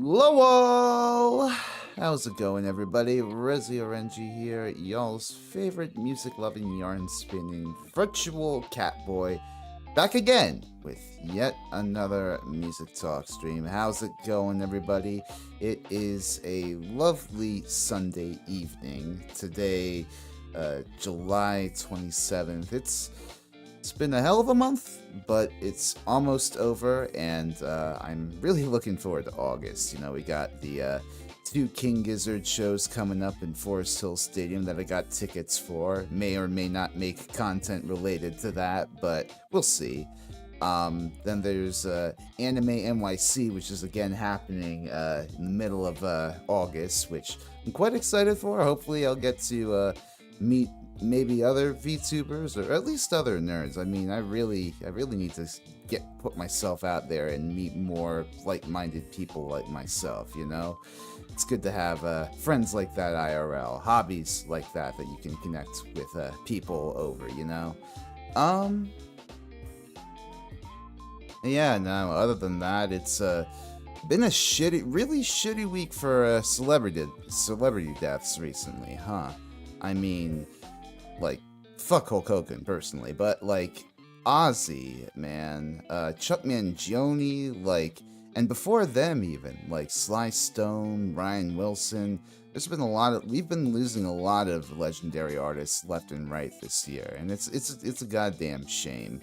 Lowell! How's it going, everybody? Resi Orenji here, y'all's favorite music-loving, yarn-spinning, virtual catboy, back again with yet another music talk stream. How's it going, everybody? It is a lovely Sunday evening. Today, July 27th. It's been a hell of a month, but it's almost over, and I'm really looking forward to August. You know, we got the two King Gizzard shows coming up in Forest Hill Stadium that I got tickets for. May or may not make content related to that, but we'll see. Then there's Anime NYC, which is again happening in the middle of August, which I'm quite excited for. Hopefully I'll get to meet maybe other VTubers or at least other nerds. I mean, I really need to put myself out there and meet more like-minded people like myself, you know? It's good to have friends like that IRL, hobbies like that you can connect with people over, you know? Yeah, no, other than that, it's been a really shitty week for celebrity deaths recently, huh? I mean, like, fuck Hulk Hogan personally, but like Ozzy, man, Chuck Mangione, like, and before them even, like Sly Stone, Ryan Wilson. We've been losing a lot of legendary artists left and right this year, and it's a goddamn shame.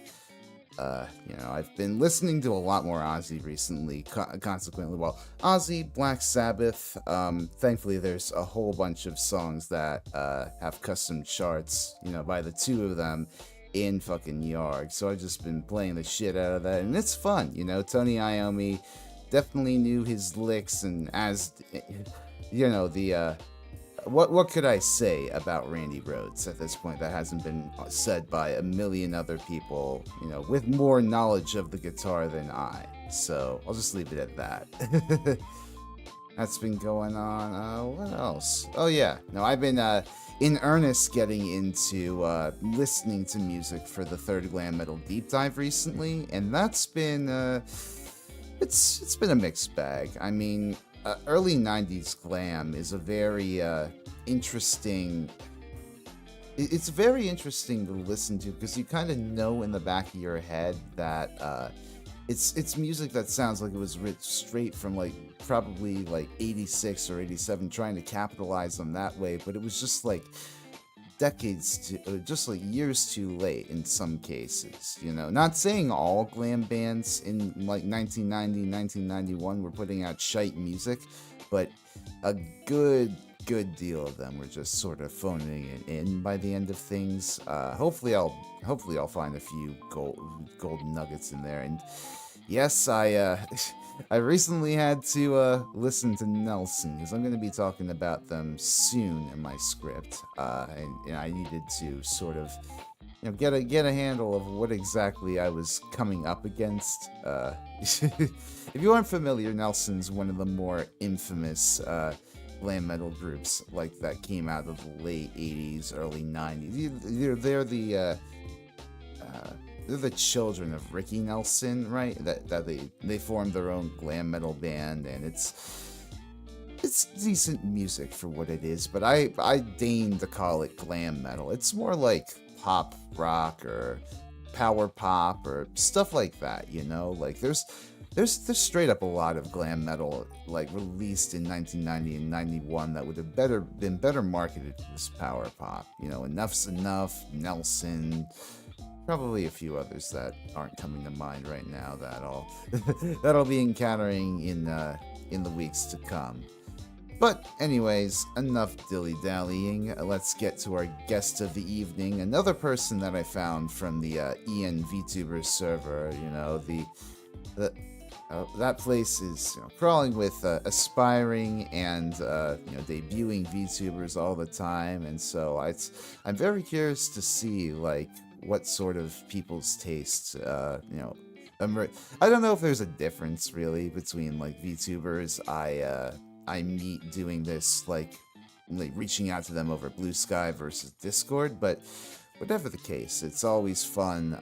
I've been listening to a lot more Ozzy recently, consequently. Well, Ozzy, Black Sabbath, thankfully there's a whole bunch of songs that have custom charts, by the two of them in fucking Yarg. So I've just been playing the shit out of that, and it's fun, Tony Iommi definitely knew his licks, and as, what could I say about Randy Rhoads at this point that hasn't been said by a million other people, with more knowledge of the guitar than I? So I'll just leave it at that. That's been going on. What else? Oh yeah, no, I've been in earnest getting into listening to music for the third Glam Metal Deep Dive recently, and that's been it's been a mixed bag. I mean, early 90s glam is a very interesting. It's very interesting to listen to because you kind of know in the back of your head that it's music that sounds like it was written straight from probably 86 or 87, trying to capitalize them that way, but it was just years too late in some cases, not saying all glam bands in 1990, 1991 were putting out shite music, but a good deal of them were just sort of phoning it in by the end of things. Hopefully I'll find a few gold nuggets in there. And yes, I recently had to listen to Nelson, because I'm going to be talking about them soon in my script, and I needed to sort of get a handle of what exactly I was coming up against. If you aren't familiar, Nelson's one of the more infamous glam metal groups that came out of the late 80s, early 90s. They're the children of Ricky Nelson, right? That they formed their own glam metal band, and it's decent music for what it is, but I deign to call it glam metal. It's more like pop rock or power pop or stuff like that, There's straight up a lot of glam metal released in 1990 and 91 that would have been better marketed as power pop. Enough's Enough, Nelson, probably a few others that aren't coming to mind right now that'll be encountering in the weeks to come. But anyways, enough dilly-dallying. Let's get to our guest of the evening, another person that I found from the EN VTubers server. That place is crawling with aspiring and debuting VTubers all the time, and so I'm very curious to see what sort of people's tastes I don't know if there's a difference really between VTubers I meet doing this reaching out to them over Blue Sky versus Discord, but whatever the case, it's always fun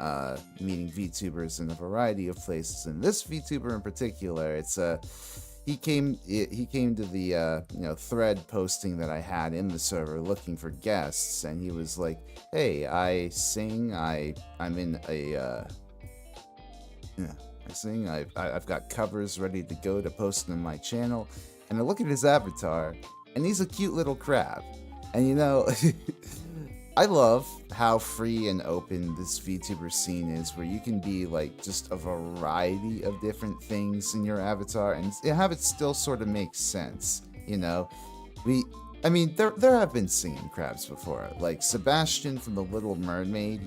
meeting VTubers in a variety of places. And this VTuber in particular, it's he came to the thread posting that I had in the server looking for guests, and he was like, "Hey, I sing. I'm in a yeah, I sing. I've got covers ready to go to post on my channel." And I look at his avatar, and he's a cute little crab. And I love how free and open this VTuber scene is, where you can be like just a variety of different things in your avatar and have it still sort of make sense. There have been singing crabs before, like Sebastian from The Little Mermaid.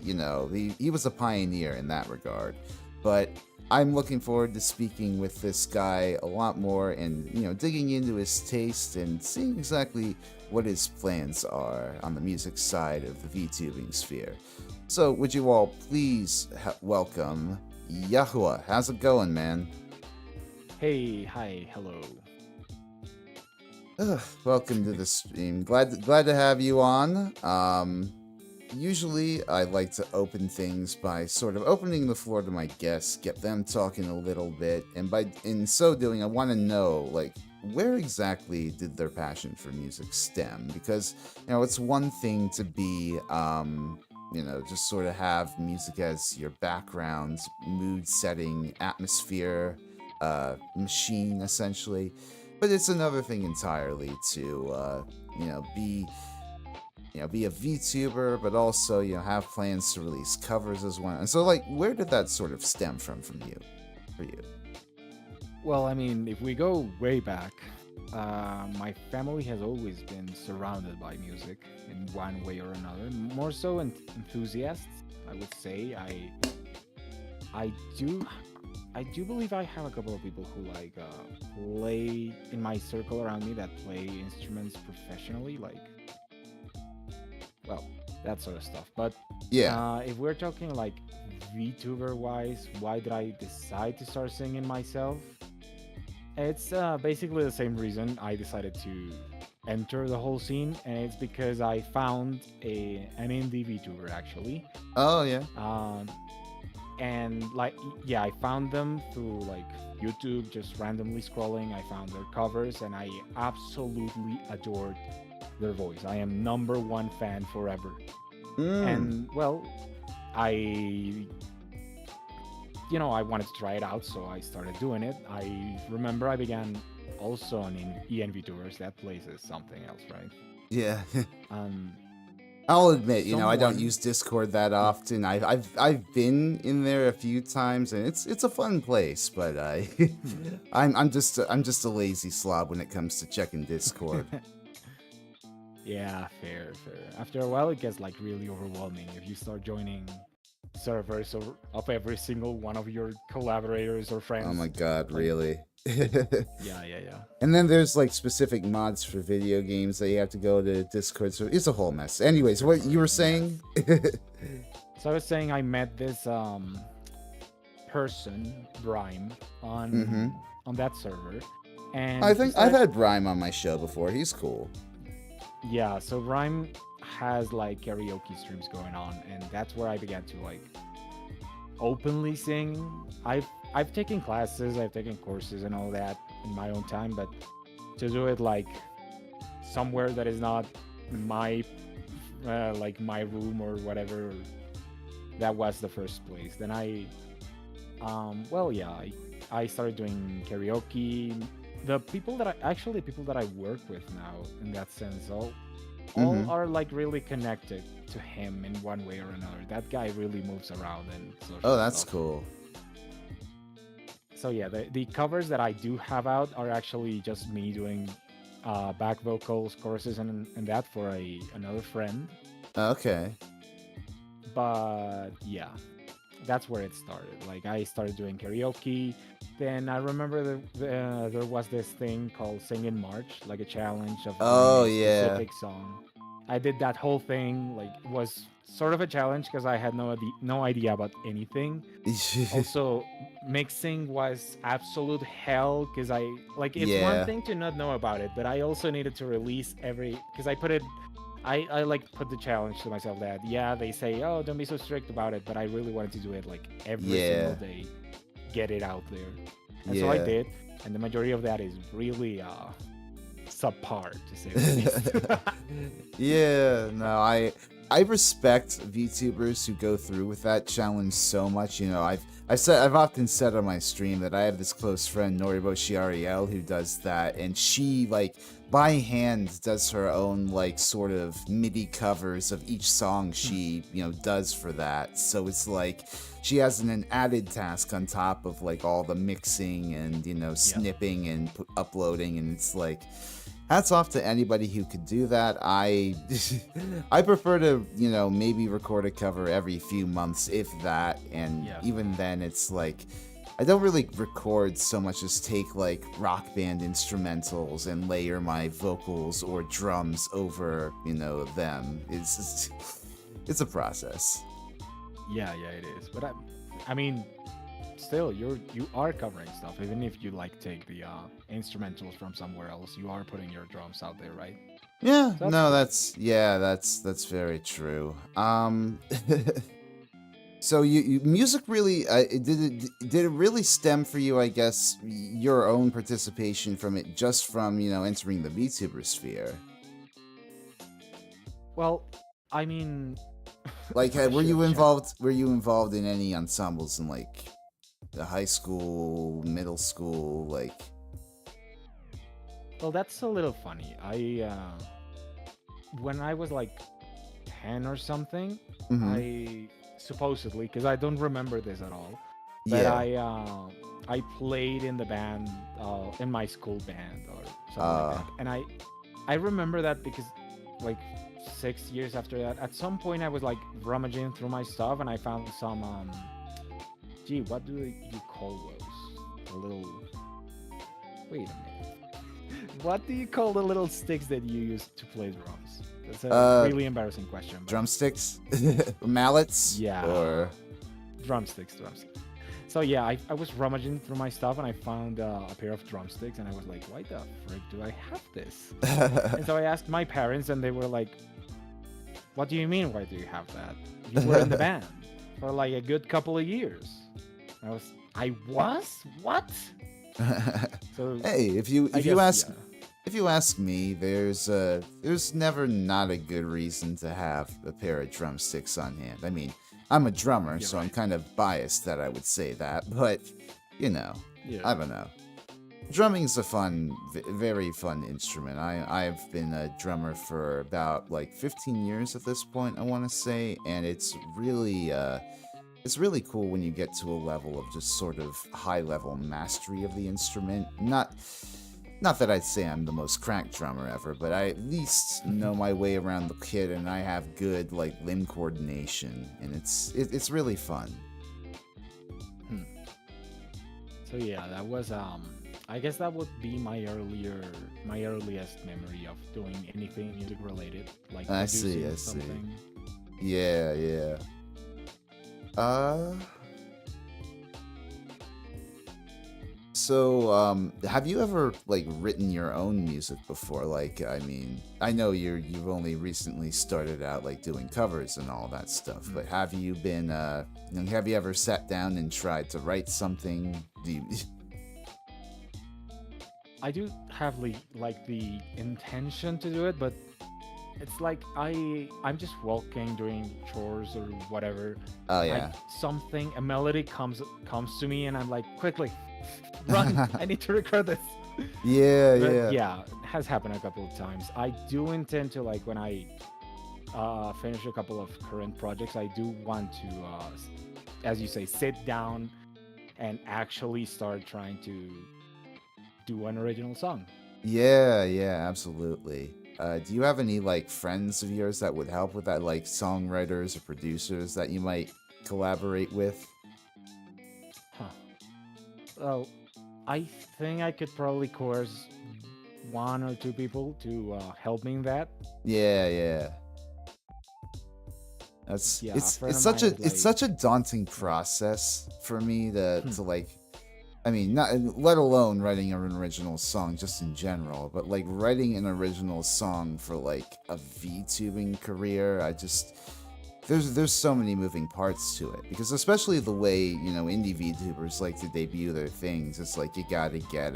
He was a pioneer in that regard. But I'm looking forward to speaking with this guy a lot more and, digging into his taste and seeing exactly what his plans are on the music side of the VTubing sphere. So, would you all please welcome Yohua? How's it going, man? Hey, hi, hello. Welcome to the stream. Glad to have you on. Usually I like to open things by sort of opening the floor to my guests, get them talking a little bit, and in so doing, I want to know, like, where exactly did their passion for music stem? Because, it's one thing to be, just sort of have music as your background, mood setting, atmosphere, machine, essentially. But it's another thing entirely to, be a VTuber, but also, have plans to release covers as well. And so, like, where did that sort of stem from for you? Well, I mean, if we go way back, my family has always been surrounded by music in one way or another. More so enthusiasts, I would say. I do believe I have a couple of people who play in my circle around me that play instruments professionally, that sort of stuff. But yeah, if we're talking like VTuber wise, why did I decide to start singing myself? It's basically the same reason I decided to enter the whole scene, and it's because I found an indie VTuber actually. Oh yeah. And I found them through YouTube, just randomly scrolling. I found their covers, and I absolutely adored their voice. I am #1 fan forever. And I wanted to try it out, so I started doing it. I remember I began also on ENVTubers. That place is something else, right? Yeah. I'll admit, I don't use Discord that often. I've been in there a few times, and it's a fun place. But I'm just a lazy slob when it comes to checking Discord. Yeah, fair. After a while, it gets really overwhelming if you start joining servers of every single one of your collaborators or friends. Oh my god, really? Yeah. And then there's specific mods for video games that you have to go to Discord, so it's a whole mess. Anyways, what you were saying? So I was saying I met this person, Brime, on that server, and I think I've had Brime on my show before. He's cool. Yeah, so Brime has karaoke streams going on, and that's where I began to openly sing. I've taken classes, I've taken courses and all that in my own time, but to do it somewhere that is not my my room or whatever, that was the first place. Then I started doing karaoke. The people that I work with now, in that sense, all are really connected to him in one way or another. That guy really moves around and social Oh, that's stuff. cool. So yeah, the covers that I do have out are actually just me doing back vocals, choruses, and that for another friend. Okay. But yeah, that's where it started. I started doing karaoke. Then I remember there was this thing called Sing in March, a challenge of a specific song. I did that whole thing. It was sort of a challenge because I had no idea about anything. Also, mixing was absolute hell because it's one thing to not know about it, but I also needed to release because I put it. I put the challenge to myself that they say, oh, don't be so strict about it, but I really wanted to do it every single day, get it out there. And so I Yeah. did, and the majority of that is really subpar, to say the least. Yeah, no, I respect VTubers who go through with that challenge so much. You know, I've often said on my stream that I have this close friend Noribo Shiariel who does that, and she like by hand does her own like sort of MIDI covers of each song she does for that. So it's like she has an added task on top of like all the mixing and snipping and uploading, and it's like hats off to anybody who could do that. I prefer to maybe record a cover every few months, if that, and even then it's like I don't really record so much as take like rock band instrumentals and layer my vocals or drums over them. It's a process. Yeah, it is. But I mean, still, you are covering stuff, even if you like take the instrumentals from somewhere else. You are putting your drums out there, right? Yeah, So no, cool. that's very true. So you music really did it really stem for you? I guess your own participation from it just from entering the VTuber sphere. Well, I mean, Like, I were should you check. involved? Were you involved in any ensembles in like the high school, middle school, like? Well, that's a little funny. When I was like 10 or something, Mm-hmm. I supposedly, because I don't remember this at all, but Yeah. I played in the band, in my school band or something like Uh. that, and I remember that because like 6 years after that, at some point I was like rummaging through my stuff and I found some gee, what do you call those? The little, wait a minute. What do you call the little sticks that you use to play drums? That's a really embarrassing question. But Drumsticks, mallets, yeah, or drumsticks. So yeah, I was rummaging through my stuff and I found a pair of drumsticks and I was like, why the frick do I have this? And so I asked my parents and they were like, what do you mean, why do you have that? You were in the band for like a good couple of years. I was? What? So hey, if you I guess, ask yeah. if you ask me, there's never not a good reason to have a pair of drumsticks on hand. I mean, I'm a drummer, You're so I'm right. kind of biased that I would say that, but Yeah. I don't know. Drumming's a fun, very fun instrument. I've been a drummer for about like 15 years at this point, I want to say, and it's really cool when you get to a level of just sort of high level mastery of the instrument. Not that I'd say I'm the most cracked drummer ever, but I at least know my way around the kit and I have good like limb coordination, and it's really fun. Hmm. So yeah, that was I guess that would be my earliest memory of doing anything music related, like I see, producing I see. something. Yeah. Uh So, have you ever like written your own music before? Like, I mean, I know you've only recently started out like doing covers and all that stuff, but have you been have you ever sat down and tried to write something? Do you I do have like the intention to do it, but it's like I'm just walking, doing chores or whatever. Oh I yeah. a melody comes to me, and I'm like, quickly, run! I need to record this. Yeah, But yeah. yeah, it has happened a couple of times. I do intend to, like, when I finish a couple of current projects, I do want to, as you say, sit down and actually start trying to do an original song. Yeah, absolutely. Do you have any like friends of yours that would help with that, like songwriters or producers that you might collaborate with? Huh. Well, I think I could probably coerce one or two people to help me in that. Yeah. That's Yeah, a friend it's of such mine a is it's like, such a daunting process for me hmm, to like I mean not let alone writing an original song just in general, but like writing an original song for like a VTubing career, I just there's so many moving parts to it, because especially the way, indie VTubers like to debut their things, it's like you gotta get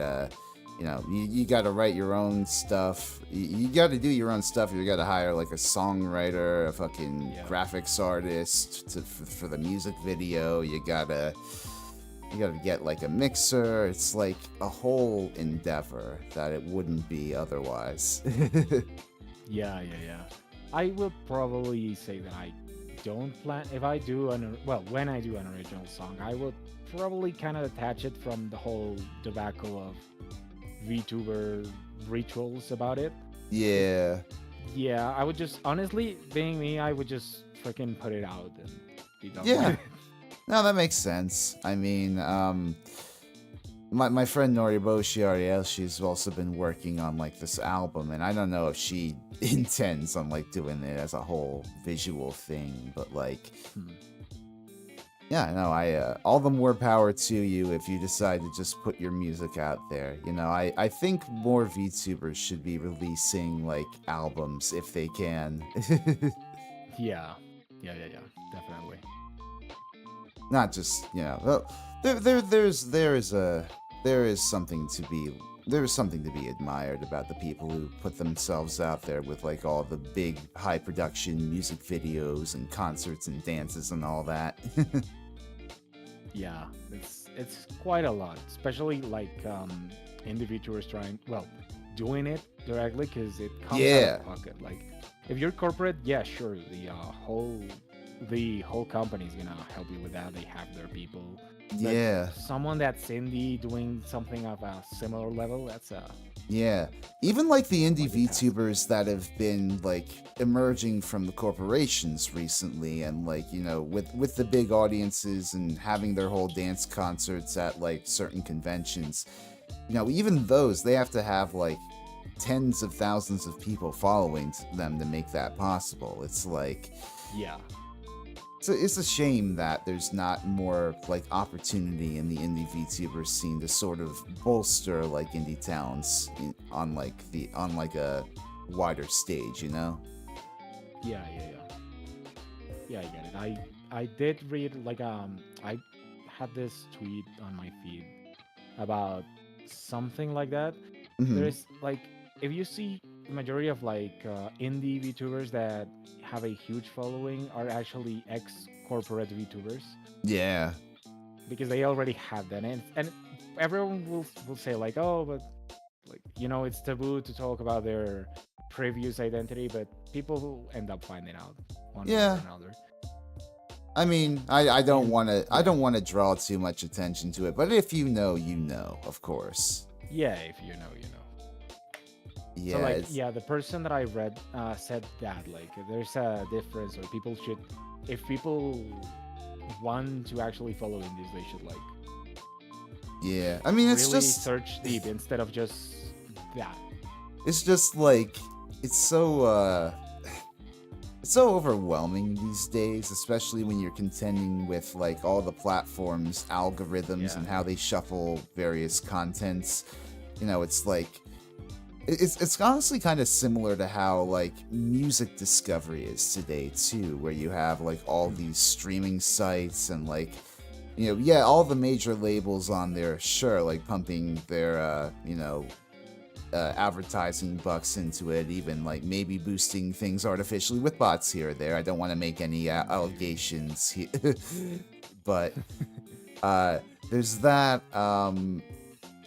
you gotta write your own stuff. You gotta do your own stuff. You gotta hire like a songwriter, a fucking graphics artist for the music video. You gotta get like a mixer. It's like a whole endeavor that it wouldn't be otherwise. Yeah. I would probably say that I don't plan, if I do when I do an original song, I would probably kind of detach it from the whole debacle of VTuber rituals about it. Yeah. Yeah, I would just, honestly, being me, I would just freaking put it out and be done Yeah. with it. No, that makes sense. I mean, my friend Noriboshi Ariel, she's also been working on like this album, and I don't know if she intends on like doing it as a whole visual thing, but like, yeah, no, all the more power to you if you decide to just put your music out there. I think more VTubers should be releasing like albums if they can. Yeah, definitely. Not just, there is something to be admired about the people who put themselves out there with like all the big high production music videos and concerts and dances and all that. Yeah, it's quite a lot, especially like individuals doing it directly, because it comes out of pocket. Like if you're corporate, yeah, sure, the whole company is gonna help you with that. They have their people. But someone that's indie doing something of a similar level, that's a even like the indie VTubers that have been like emerging from the corporations recently, and like with the big audiences and having their whole dance concerts at like certain conventions, even those, they have to have like tens of thousands of people following them to make that possible. It's like it's a shame that there's not more like opportunity in the indie VTuber scene to sort of bolster like indie towns on like a wider stage, Yeah, I get it. I did read like I had this tweet on my feed about something like that. Mm-hmm. There's like, if you see the majority of like indie VTubers that have a huge following are actually ex-corporate VTubers. Yeah. Because they already had that, and everyone will say like, oh, but like it's taboo to talk about their previous identity, but people will end up finding out one way or another. I mean, I don't want to draw too much attention to it, but if you know, of course. Yeah, if you know, you know. Yeah. So like, the person that I read said that like there's a difference, or if people want to actually follow indies, they should like. Yeah, I mean, it's really just search deep instead of just that. It's just like it's so overwhelming these days, especially when you're contending with like all the platforms, algorithms, and how they shuffle various contents. It's like it's honestly kind of similar to how like music discovery is today too, where you have like all these streaming sites and like all the major labels on there, sure, like pumping their advertising bucks into it, even like maybe boosting things artificially with bots here or there. I don't want to make any allegations here, but there's that.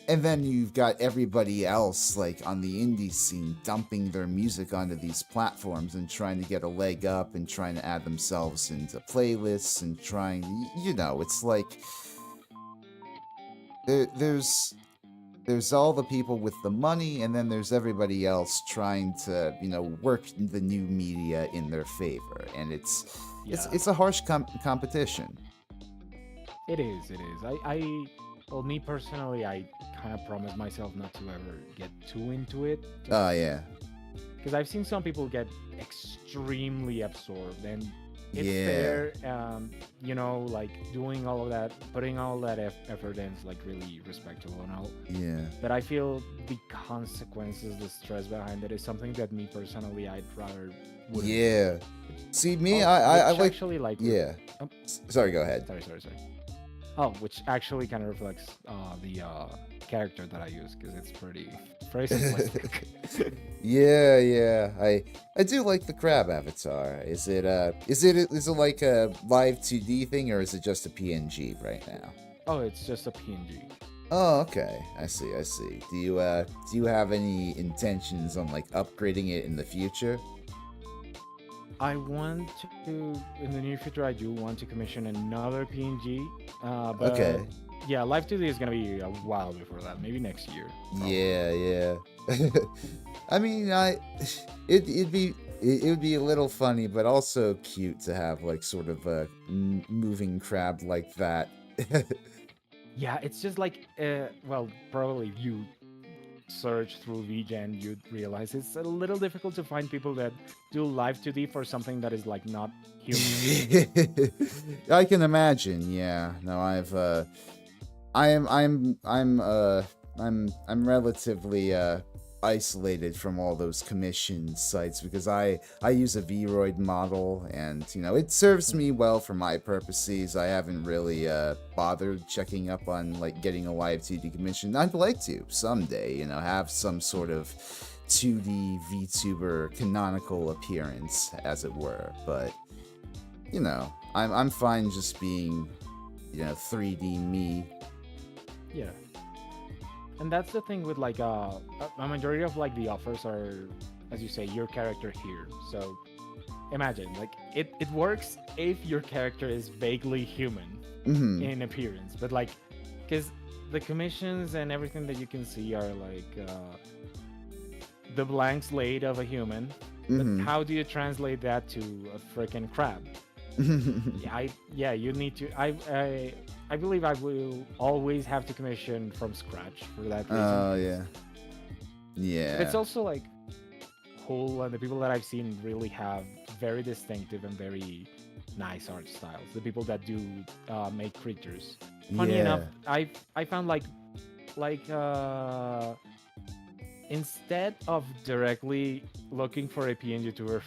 And then you've got everybody else like on the indie scene dumping their music onto these platforms and trying to get a leg up and trying to add themselves into playlists and trying, it's like there's all the people with the money, and then there's everybody else trying to, work the new media in their favor, and it's a harsh competition. It is. Well, me personally, I kind of promise myself not to ever get too into it. Oh, yeah. Because I've seen some people get extremely absorbed, and it's Yeah. there. Like doing all of that, putting all that effort in is like really respectable and all. Yeah. But I feel the consequences, the stress behind it is something that me personally I'd rather wouldn't do. Yeah. See, me, Oh, I which like. actually like Yeah. oh, Sorry, go ahead. sorry. Oh, which actually kind of reflects the character that I use because it's very simplistic. Yeah, yeah. I do like the crab avatar. Is it like a live 2D thing, or is it just a PNG right now? Oh, it's just a PNG. Oh, okay. I see, I see. Do you have any intentions on like upgrading it in the future? I want to, in the near future, I do want to commission another PNG. But Okay. yeah, Live 2D is gonna be a while before that. Maybe next year, probably. Yeah, yeah. I mean, it would be a little funny, but also cute to have like sort of a moving crab like that. Yeah, it's just like, well, probably if you search through VGen, you'd realize it's a little difficult to find people that do Live 2D for something that is like not human. I can imagine. Yeah. No, I'm relatively isolated from all those commission sites because I use a Vroid model, and it serves me well for my purposes. I haven't really bothered checking up on like getting a live 2D commission. I'd like to someday, have some sort of 2D VTuber canonical appearance, as it were. But I'm fine just being 3D me. Yeah. And that's the thing with like a majority of like the offers are, as you say, your character here. So imagine like it works if your character is vaguely human Hmm. in appearance, but like because the commissions and everything that you can see are like the blank slate of a human. But Hmm. how do you translate that to a freaking crab? Yeah, you need to. I believe I will always have to commission from scratch for that reason. Oh yeah. But it's Yeah. also like cool, and the people that I've seen really have very distinctive and very nice art styles. The people that do make creatures. Funny enough, Yeah. I found like instead of directly looking for a PN YouTuber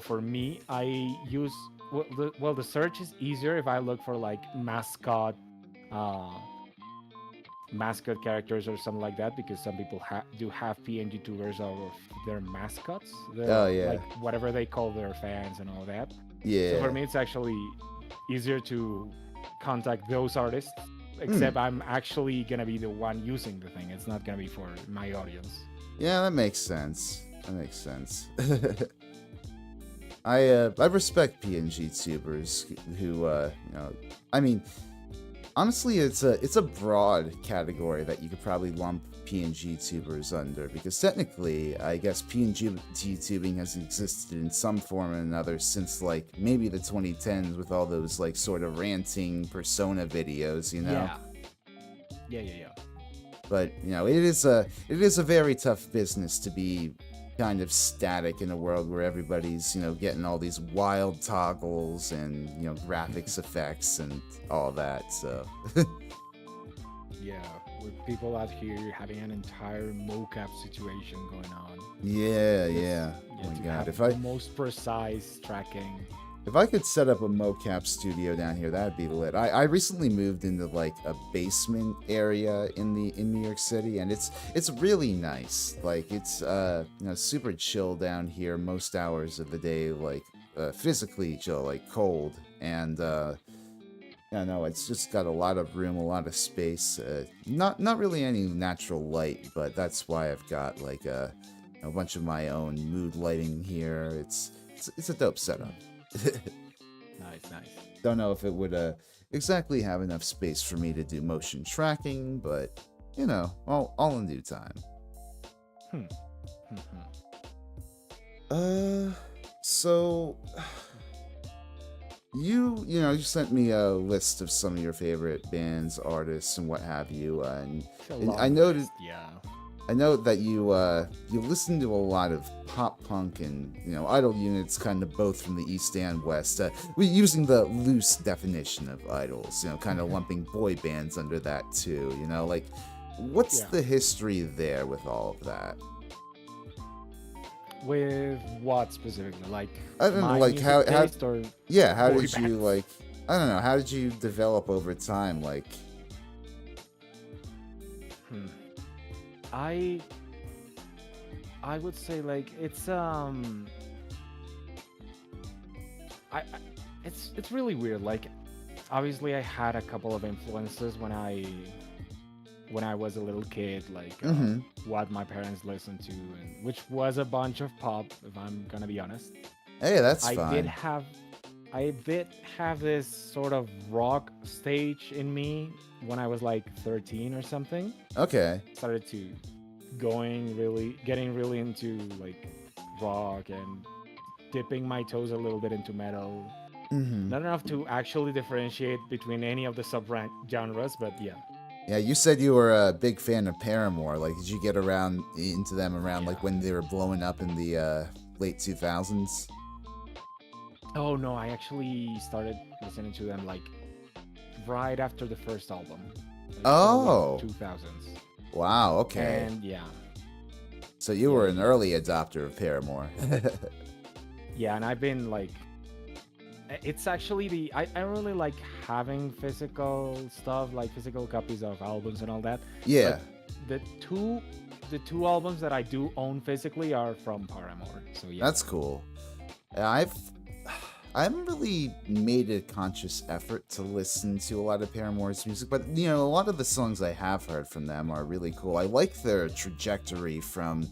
for me, I use the search is easier if I look for like uh, mascot characters or something like that because some people do have PNG tubers of their mascots, Oh like yeah. whatever they call their fans and all that. So for Yeah. me, it's actually easier to contact those artists. Hmm. Except I'm actually gonna be the one using the thing. It's not gonna be for my audience. Yeah, that makes sense. That makes sense. I respect PNG tubers who I mean, honestly, it's a broad category that you could probably lump PNG tubers under because technically, I guess PNG tubing has existed in some form or another since like maybe the 2010s with all those like sort of ranting persona videos. Yeah. But it is a very tough business to be kind of static in a world where everybody's getting all these wild toggles and graphics effects and all that. So Yeah, with people out here having an entire mocap situation going on. yeah, It's, yeah. yeah, Oh my to god, have if the I most precise tracking. if I could set up a mocap studio down here, that'd be lit. I recently moved into like a basement area in New York City, and it's really nice. Like it's super chill down here most hours of the day, like physically chill, like cold, and yeah, no, it's just got a lot of room, a lot of space. Not really any natural light, but that's why I've got like a bunch of my own mood lighting here. It's a dope setup. Nice. Don't know if it would exactly have enough space for me to do motion tracking, but all in due time. Hmm. Hmm. So you sent me a list of some of your favorite bands, artists, and what have you, and It's a and long I noted list, yeah. I know that you listen to a lot of pop punk and idol units, kind of both from the east and west. We're using the loose definition of idols, kind of lumping boy bands under that too. Like, what's Yeah. the history there with all of that? With what specifically? Like I don't know, my like music how taste or yeah, how boy did you bands? like? I don't know, how did you develop over time? Like, Hmm. I I would say like I it's really weird. Like obviously I had a couple of influences when I was a little kid, like mm-hmm. what my parents listened to, and which was a bunch of pop, if I'm gonna be honest. Hey, that's I did fine. have I did have this sort of rock stage in me when I was like 13 or something. Okay. Started to getting really into like rock and dipping my toes a little bit into metal. Mm-hmm. Not enough to actually differentiate between any of the sub genres, but yeah. Yeah, you said you were a big fan of Paramore. Like, did you get around into them around Yeah. like when they were blowing up in the late 2000s? Oh no, I actually started listening to them like right after the first album, like early Oh, 2000s. wow. Okay. And yeah, So you yeah, were yeah, an yeah. early adopter of Paramore. Yeah, and I've been like, it's actually I really like having physical stuff, like physical copies of albums and all that. Yeah, But the two the two albums that I do own physically are from Paramore. So yeah. that's cool. I've I haven't really made a conscious effort to listen to a lot of Paramore's music, but a lot of the songs I have heard from them are really cool. I like their trajectory from,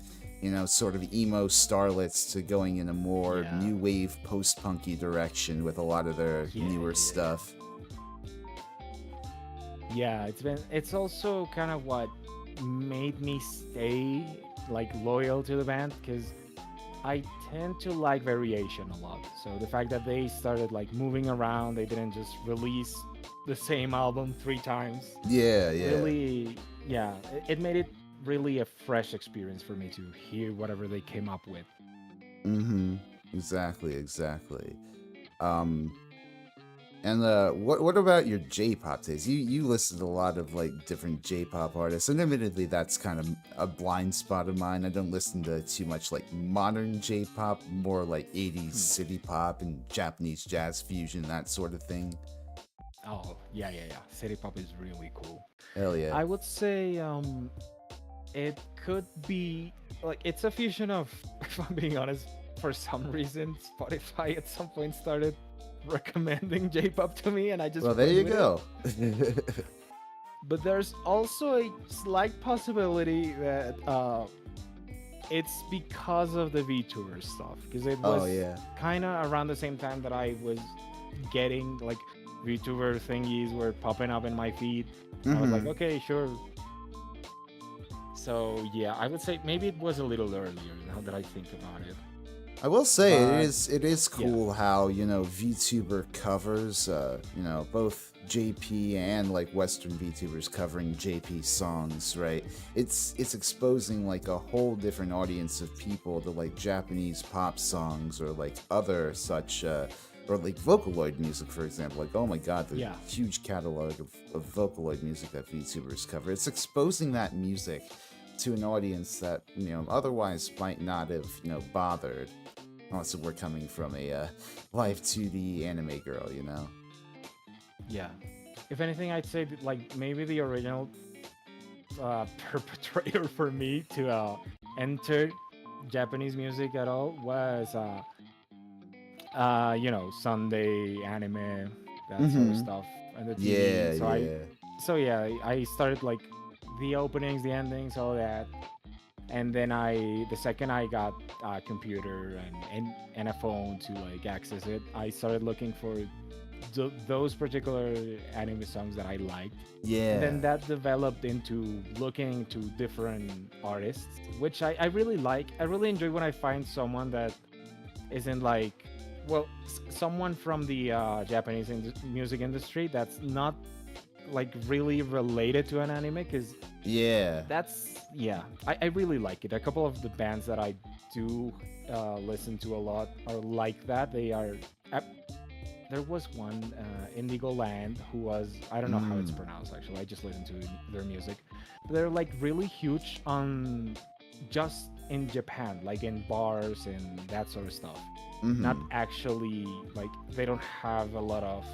sort of emo starlets to going in a more Yeah. new wave post-punky direction with a lot of their Yeah, newer yeah, yeah. stuff. Yeah, it's also kind of what made me stay like loyal to the band because I tend to like variation a lot. So the fact that they started like moving around, they didn't just release the same album three times. Yeah, yeah. Really, yeah, it made it really a fresh experience for me to hear whatever they came up with. Mm-hmm. Exactly, exactly. Um, And what about your J-pop taste? You listed a lot of like different J-pop artists, and admittedly, that's kind of a blind spot of mine. I don't listen to too much like modern J-pop, more like 80s Hmm. city pop and Japanese jazz fusion, that sort of thing. Oh, yeah, yeah, yeah. City pop is really cool. Hell yeah. I would say it could be like it's a fusion of if I'm being honest, for some reason Spotify at some point started recommending J-pop to me and I just Well, there went you with it. go. But there's also a slight possibility that it's because of the VTuber stuff because it was Oh yeah. kind of around the same time that I was getting like VTuber thingies were popping up in my feed. I was like, Hmm. okay, sure. So yeah, I would say maybe it was a little earlier now that I think about it. I will say But it is yeah, cool how VTuber covers both JP and like Western VTubers covering JP songs, right? It's exposing like a whole different audience of people to like Japanese pop songs or like other such or like Vocaloid music, for example. Like, oh my god, the yeah, huge catalog of Vocaloid music that VTubers cover. It's exposing that music to an audience that otherwise might not have bothered. Also, we're coming from a live 2D anime girl. yeah. If anything, I'd say that, like maybe the original perpetrator for me to enter Japanese music at all was Sunday anime, that sort of Mm-hmm. stuff, and the Yeah, TV. yeah. So yeah, I started like the openings, the endings, all that, and then the second I got a computer and a phone to like access it, I started looking for those particular anime songs that I liked, and Yeah. then that developed into looking to different artists, which I really like. I really enjoy when I find someone that isn't like, well, someone from the Japanese music industry that's not like really related to an anime, because Yeah. That's yeah, I really like it. A couple of the bands that I do listen to a lot are like that. They are. Uh, there was one Indigo Land who was I don't know how it's Mm. pronounced actually. I just listened to their music. They're like really huge on just in Japan, like in bars and that sort of stuff. Not Mm-hmm. actually like they don't have a lot of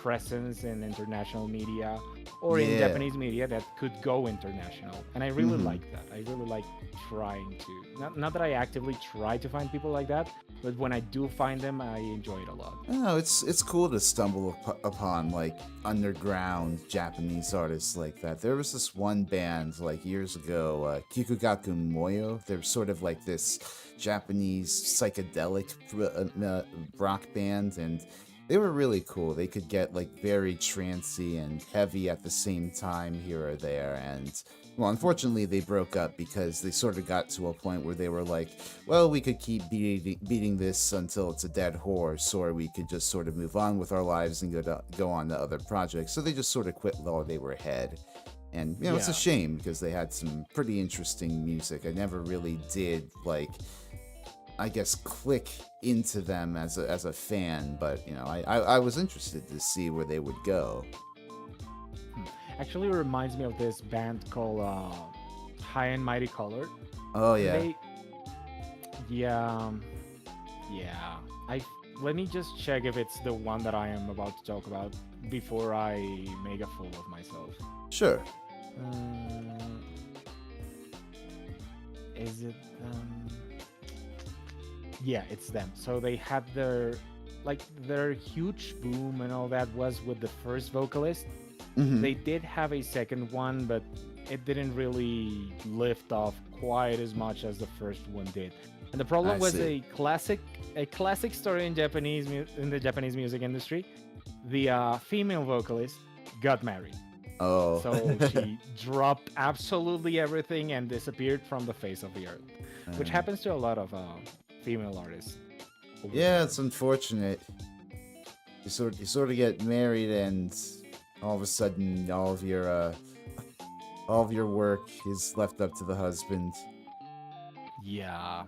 presence in international media or in Yeah. Japanese media that could go international. And I really Mm-hmm. like that. I really like trying to not that I actively try to find people like that, but when I do find them, I enjoy it a lot. Oh, it's cool to stumble upon like underground Japanese artists like that. There was this one band like years ago, Kikugaku Moyo. They're sort of like this Japanese psychedelic rock band, and they were really cool. They could get like very trancy and heavy at the same time here or there, and well, unfortunately, they broke up because they sort of got to a point where they were like, well, we could keep beating this until it's a dead horse, or we could just sort of move on with our lives and go on to other projects. So they just sort of quit while they were ahead. And, it's a Yeah. shame because they had some pretty interesting music. I never really did, like, I guess, click into them as a fan, but, I was interested to see where they would go. Hmm. Actually reminds me of this band called High and Mighty Colored. Oh, And yeah. they yeah, yeah. I let me just check if it's the one that I am about to talk about before I make a fool of myself. Sure. Um, is it yeah, it's them. So they had their huge boom and all that was with the first vocalist. Mm-hmm. They did have a second one, but it didn't really lift off quite as much as the first one did. And the problem I was see. a classic story in in the Japanese music industry. The female vocalist got married, Oh. so she dropped absolutely everything and disappeared from the face of the earth, which Uh, happens to a lot of female artists over Yeah, there. it's unfortunate. You sort of get married, and all of a sudden, all of your work is left up to the husband. Yeah,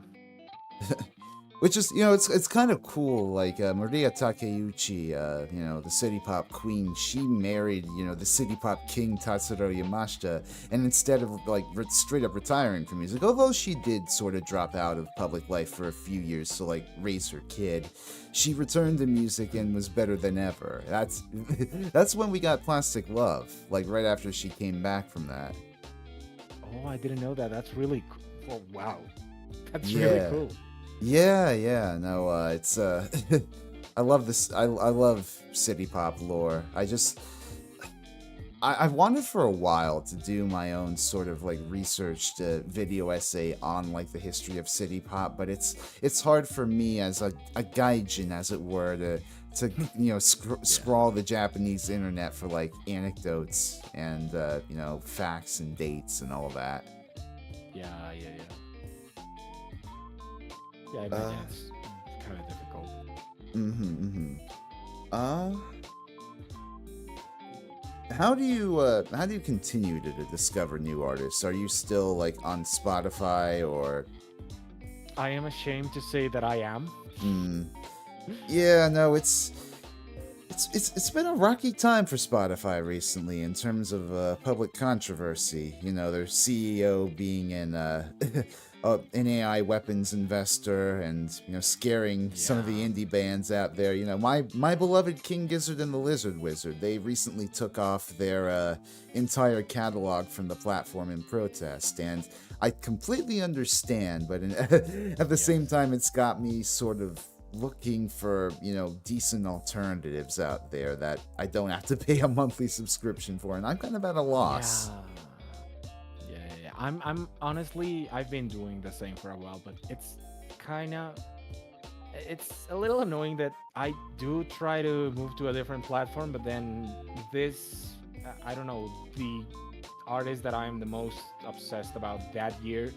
Which is, it's kind of cool. Like Maria Takeuchi, the city pop queen, she married, the city pop king Tatsuro Yamashita, and instead of like straight up retiring from music, although she did sort of drop out of public life for a few years to like raise her kid, she returned to music and was better than ever. That's that's when we got Plastic Love, like right after she came back from that. oh, I didn't know that. That's really cool. Oh, wow, that's really Yeah. cool. Yeah. No, it's I love this. I love city pop lore. I've wanted for a while to do my own sort of like researched video essay on like the history of city pop, but it's hard for me as a gaijin, as it were, to Yeah, scrawl the Japanese internet for like anecdotes and facts and dates and all that. yeah. Yeah, I Uh, imagine it's kind of difficult. mm-hmm. Uh, how do you continue to discover new artists? Are you still like on Spotify or? I am ashamed to say that I am. Mm, yeah, no, it's been a rocky time for Spotify recently in terms of public controversy. Their CEO being an AI weapons investor, and scaring some of the Yeah. indie bands out there. My beloved King Gizzard and the Lizard Wizard. They recently took off their entire catalog from the platform in protest, and I completely understand. But at the same Yes. time, it's got me sort of looking for decent alternatives out there that I don't have to pay a monthly subscription for, and I'm kind of at a loss. Yeah. Yeah. I'm honestly, I've been doing the same for a while, but it's a little annoying that I do try to move to a different platform, but then this, I don't know, the artist that I'm the most obsessed about that year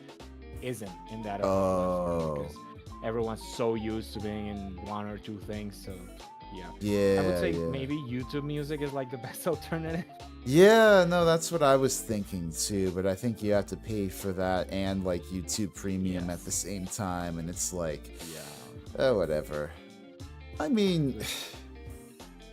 isn't in that other platform Oh, because everyone's so used to being in one or two things. So Yeah. I would Yeah, say yeah. maybe YouTube Music is like the best alternative. Yeah, no, that's what I was thinking too, but I think you have to pay for that and like YouTube Premium at the Yes. same time, and it's like, Yeah. whatever. I mean, The-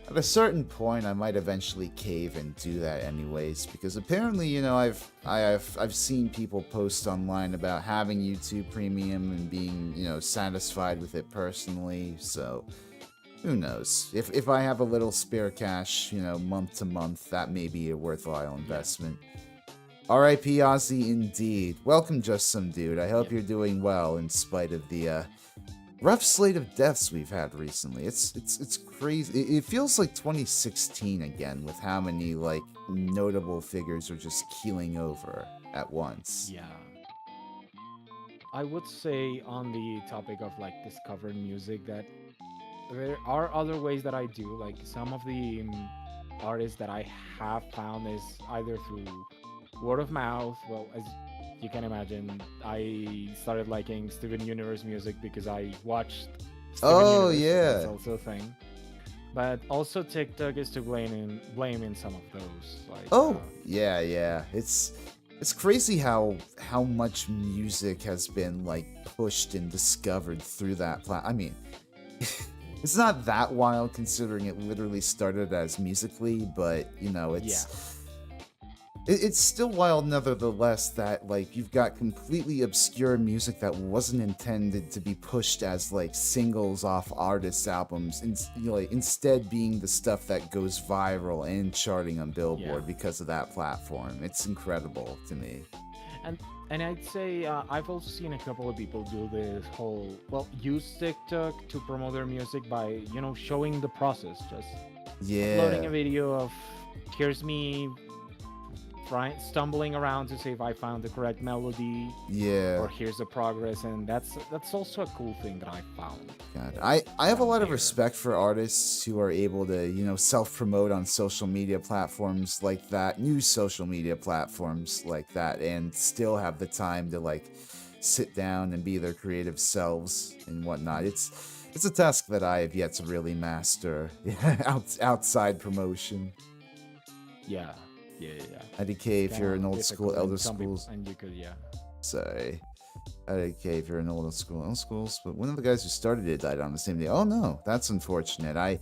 at a certain point, I might eventually cave and do that anyways, because apparently, I've seen people post online about having YouTube Premium and being, satisfied with it personally. So who knows? If I have a little spare cash, month to month, that may be a worthwhile investment. R.I.P. Ozzy, indeed. Welcome, Just Some Dude. I hope Yeah. you're doing well in spite of the rough slate of deaths we've had recently. It's crazy. It feels like 2016 again, with how many like notable figures are just keeling over at once. Yeah. I would say on the topic of like discovering music that there are other ways that I do. Like some of the artists that I have found is either through word of mouth. Well, as you can imagine, I started liking Steven Universe music because I watched Steven Oh Universe. So that's yeah. also a thing. But also TikTok is to blame in some of those. Like Oh yeah, yeah. It's crazy how much music has been like pushed and discovered through that I mean, it's not that wild considering it literally started as Musically, but it's still wild nevertheless that like you've got completely obscure music that wasn't intended to be pushed as like singles off artists' albums, and instead being the stuff that goes viral and charting on Billboard because of that platform. It's incredible to me. and I'd say I've also seen a couple of people do this whole use TikTok to promote their music by showing the process, just uploading a Yeah. video of here's me stumbling around to see if I found the correct melody, Yeah. or here's the progress, and that's also a cool thing that I found. God, I have a lot of Here. respect for artists who are able to, self-promote on social media platforms like that, new social media platforms like that, and still have the time to like sit down and be their creative selves and whatnot. It's a task that I have yet to really master. Outside promotion. Yeah. IDK, if you're an old school, Difficult, elder and some people, schools. and you could Sorry. IDK, if you're an old schools, but one of the guys who started it died on the same day. Oh no, that's unfortunate. I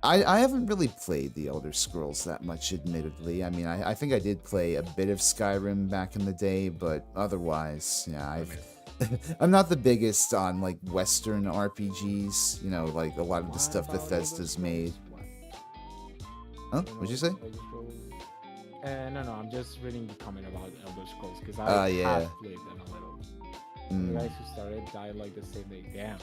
haven't really played the Elder Scrolls that much, admittedly. I mean, I think I did play a bit of Skyrim back in the day, but otherwise, yeah, I'm not the biggest on like Western RPGs. Like a lot of the stuff Bethesda's made. Huh? What'd you say? No, I'm just reading the comment about Elder Scrolls because I yeah. have played them a little. The guys who started died like the same day. Damn.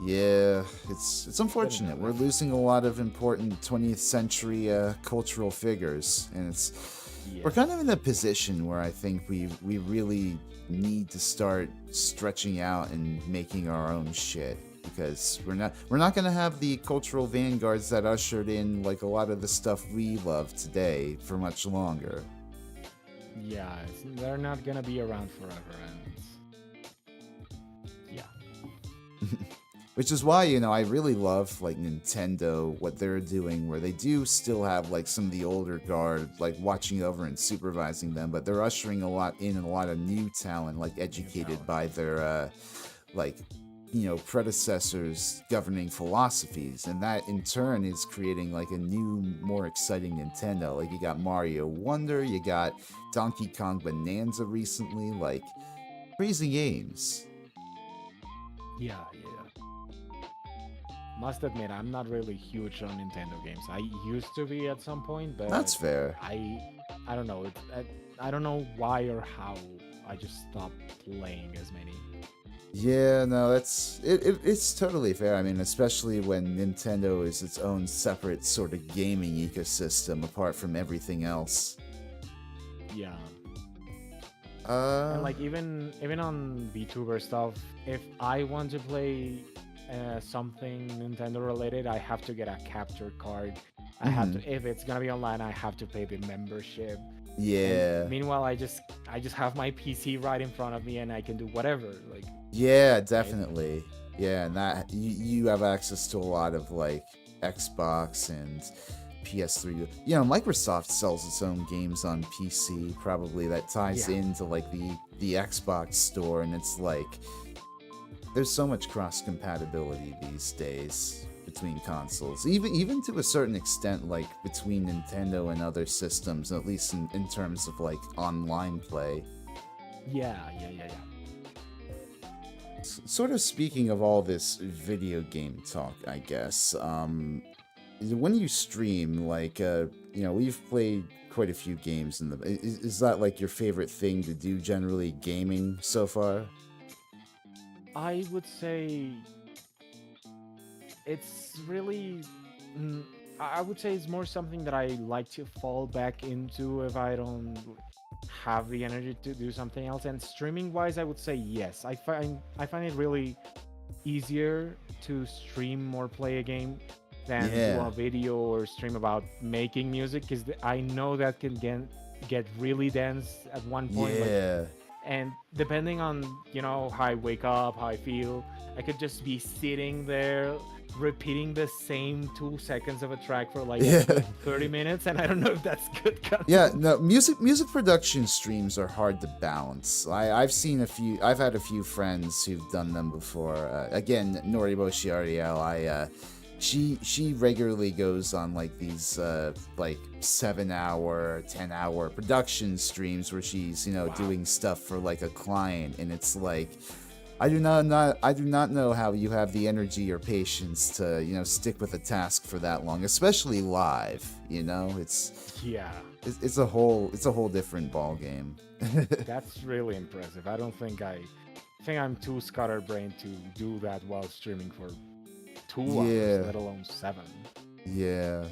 Yeah, it's unfortunate. We're losing a lot of important 20th century cultural figures, and we're kind of in a position where I think we really need to start stretching out and making our own shit, because we're not gonna have the cultural vanguards that ushered in like a lot of the stuff we love today for much longer. Yeah, they're not gonna be around forever, and Which is why, I really love like Nintendo, what they're doing, where they do still have like some of the older guard like watching over and supervising them, but they're ushering a lot of new talent, like educated by their predecessors' governing philosophies, and that in turn is creating like a new, more exciting Nintendo. Like you got Mario Wonder, you got Donkey Kong Bonanza recently, like crazy games. yeah. Must admit, I'm not really huge on Nintendo games. I used to be at some point, but That's fair. I don't know. I don't know why or how. I just stopped playing as many. Yeah, no, it's totally fair. I mean, especially when Nintendo is its own separate sort of gaming ecosystem apart from everything else. Yeah. And like even on VTuber stuff, if I want to play something Nintendo related, I have to get a capture card. I have to, if it's gonna be online, I have to pay the membership. Yeah. And meanwhile, I just have my PC right in front of me and I can do whatever. Like Yeah, definitely. Yeah, and that you have access to a lot of like Xbox and PS3. You know, Microsoft sells its own games on PC. Probably that ties Yeah. into like the Xbox store, and it's like there's so much cross compatibility these days between consoles, even to a certain extent, like between Nintendo and other systems, at least in terms of like online play. Yeah, yeah, yeah, yeah. Sort of speaking of all this video game talk, I guess. When you stream, like, you know, we've played quite a few games in the. Is that like your favorite thing to do generally, gaming so far? I would say it's really. mm, I would say it's more something that I like to fall back into if I don't have the energy to do something else. And streaming wise, I would say yes. I find it really easier to stream or play a game than do Yeah, a video or stream about making music because I know that can get really dense at one point. Like, yeah, and depending on how I wake up, how I feel, I could just be sitting there repeating the same 2 seconds of a track for like a yeah. good 30 minutes, and I don't know if that's good Yeah, content. no, music production streams are hard to balance. I've seen a few. I've had a few friends who've done them before. Again, Noriboshi Ariel. She regularly goes on like these like 7 hour, 10 hour production streams where she's Wow. doing stuff for like a client, and it's like I do not know how you have the energy or patience to stick with a task for that long, especially live. Yeah, It's a whole different ball game. that's really impressive. I think I'm too scatterbrained to do that while streaming for 2 hours, Yeah, let alone seven. yeah.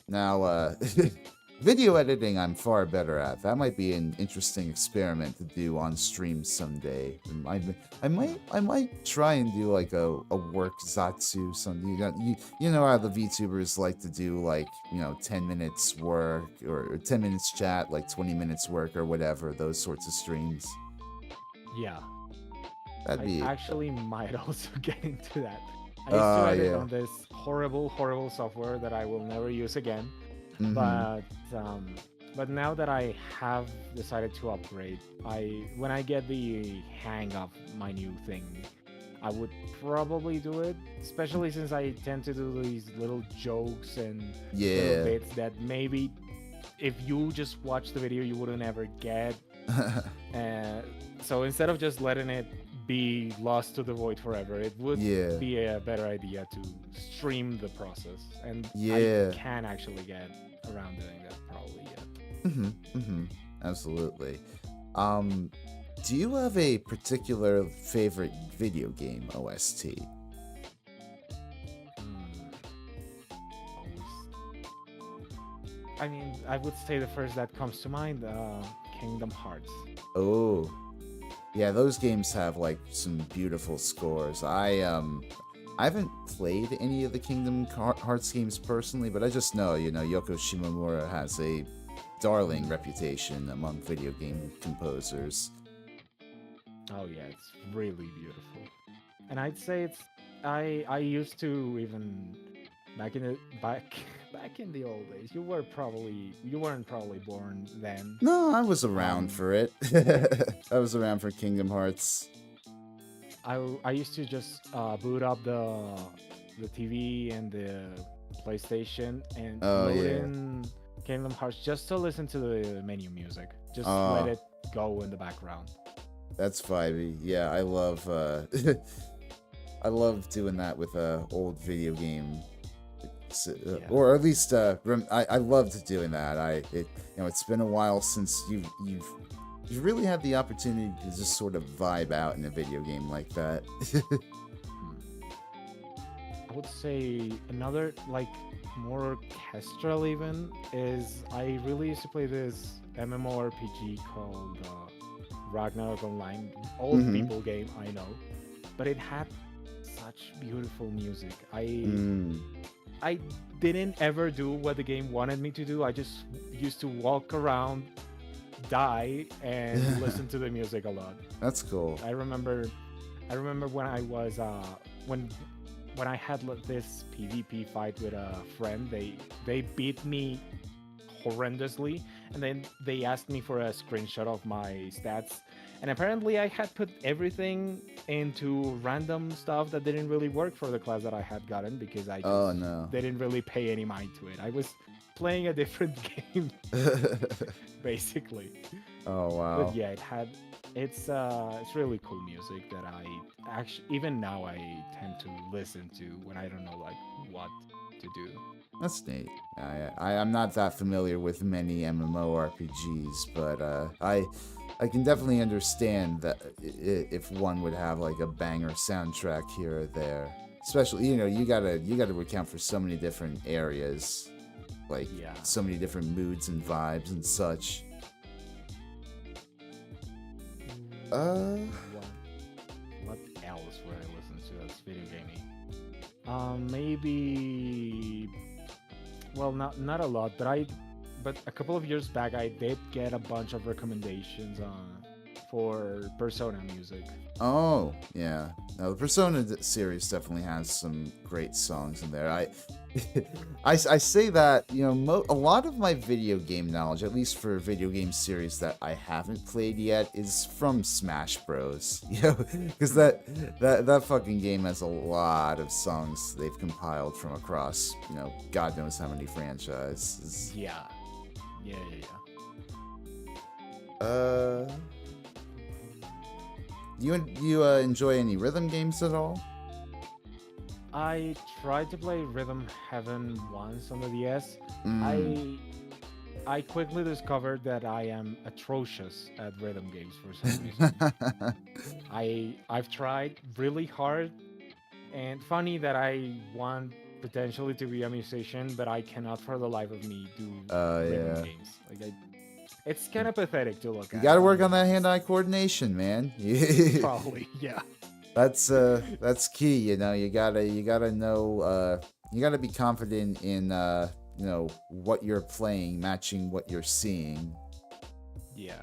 Now, video editing, I'm far better at. That might be an interesting experiment to do on stream someday. I might try and do like a work zatsu. You know how the VTubers like to do like 10 minutes work or 10 minutes chat, like 20 minutes work or whatever. Those sorts of streams. Yeah, That'd I be. actually might also get into that. I used to edit Yeah. on this horrible, horrible software that I will never use again. Mm-hmm. But um, but now that I have decided to upgrade, when I get the hang of my new thing, I would probably do it. Especially since I tend to do these little jokes and little Yeah. bits that maybe if you just watch the video you wouldn't ever get. Uh, so instead of just letting it be lost to the void forever, it would Yeah. be a better idea to stream the process. And I Yeah. can actually get around doing that probably yet. Absolutely. Um, do you have a particular favorite video game OST? Hmm, always. I mean, I would say the first that comes to mind, Kingdom Hearts. Oh, yeah, those games have like some beautiful scores. I haven't played any of the Hearts games personally, but I just know, Yoko Shimomura has a darling reputation among video game composers. Oh yeah, it's really beautiful. And I'd say it's I used to even back in the back back in the old days. You weren't probably born then. No, I was around Um for it. I was around for Kingdom Hearts. I used to just boot up the TV and the PlayStation and Oh load yeah. in Kingdom Hearts just to listen to the menu music. Just let Oh, it go in the background. that's vibey. Yeah, I love I love doing that with old video game, Yeah. or at least I loved doing that. It's been a while since you've really had the opportunity to just sort of vibe out in a video game like that. Hmm. I would say another like more orchestral even is I really used to play this MMORPG called Ragnarok Online. Old Mm-hmm. people game, I know, but it had such beautiful music. Mm. I didn't ever do what the game wanted me to do. I just used to walk around, die, and listen to the music a lot. That's cool. I remember I remember when I was when when I had this PvP fight with a friend. They beat me horrendously, and then they asked me for a screenshot of my stats, and apparently I had put everything into random stuff that didn't really work for the class that I had gotten because I Oh just no. didn't really pay any mind to it. I was playing a different game basically. Oh But wow. yeah, it's really cool music that I actually even now I tend to listen to when I don't know like what to do. That's neat. I'm not that familiar with many MMORPGs, but I can definitely understand that if one would have like a banger soundtrack here or there. Especially, you gotta account for so many different areas, like Yeah. so many different moods and vibes and such. Uh, What else would I listen to that's video gaming? Maybe well, not a lot, but a couple of years back I did get a bunch of recommendations for Persona music. oh yeah. Now the Persona series definitely has some great songs in there. I say that a lot of my video game knowledge, at least for video game series that I haven't played yet, is from Smash Bros. Because that fucking game has a lot of songs they've compiled from across God knows how many franchises. Yeah. Yeah, yeah, Uh, you enjoy any rhythm games at all? I tried to play Rhythm Heaven once on the DS. Mm. I quickly discovered that I am atrocious at rhythm games for some reason. I've tried really hard, and funny that I want potentially to be a musician, but I cannot for the life of me do rhythm Yeah. games. It's kind of pathetic to look You at. gotta I'll work be on that honest. hand-eye coordination, man. Probably, yeah. That's key. You gotta know. You gotta be confident in what you're playing, matching what you're seeing. Yeah.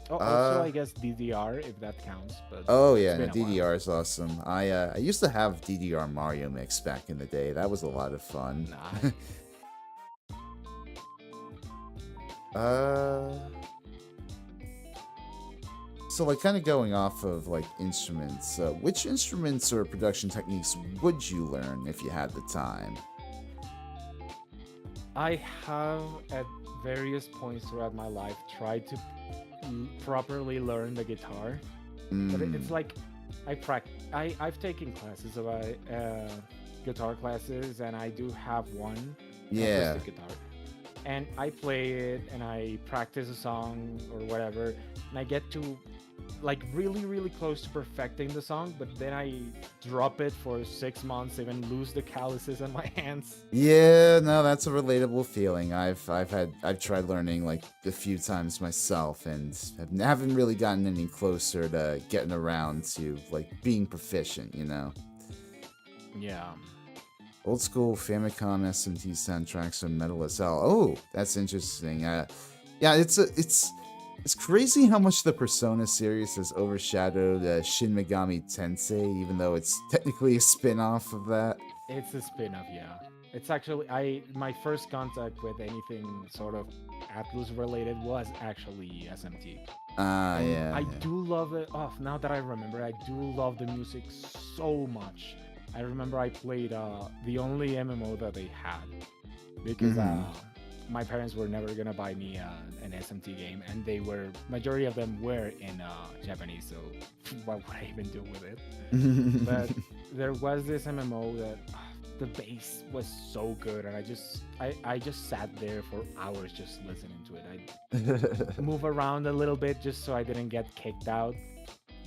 Oh, also, Uh I guess DDR if that counts, but oh it's yeah, no, been a while. DDR is awesome. I used to have DDR Mario Mix back in the day. That was a lot of fun. Nice. uh So, like, kind of going off of like instruments, which instruments or production techniques would you learn if you had the time? I have at various points throughout my life tried to properly learn the guitar, but it's Mm, like I've taken classes of guitar classes, and I do have one yeah, acoustic guitar, and I play it and I practice a song or whatever, and I get to like really really close to perfecting the song, but then I drop it for 6 months, even lose the calluses on my hands. yeah. No, that's a relatable feeling. I've tried learning like a few times myself, and haven't really gotten any closer to getting around to like being proficient. Yeah. Old school Famicom SMT soundtracks from Metal SL. Oh, that's interesting. Yeah, it's crazy how much the Persona series has overshadowed Shin Megami Tensei, even though it's technically a spin-off of that. It's a spin-off, yeah. It's actually my first contact with anything sort of Atlus related was actually SMT. Ah, And yeah, I yeah. do love it. Oh, now that I remember, I do love the music so much. I remember I played the only MMO that they had because Mhm. my parents were never gonna buy me an SMT game, and majority of them were in Japanese, so what would I even do with it? But there was this MMO that the bass was so good, and I just sat there for hours just listening to it. I move around a little bit just so I didn't get kicked out,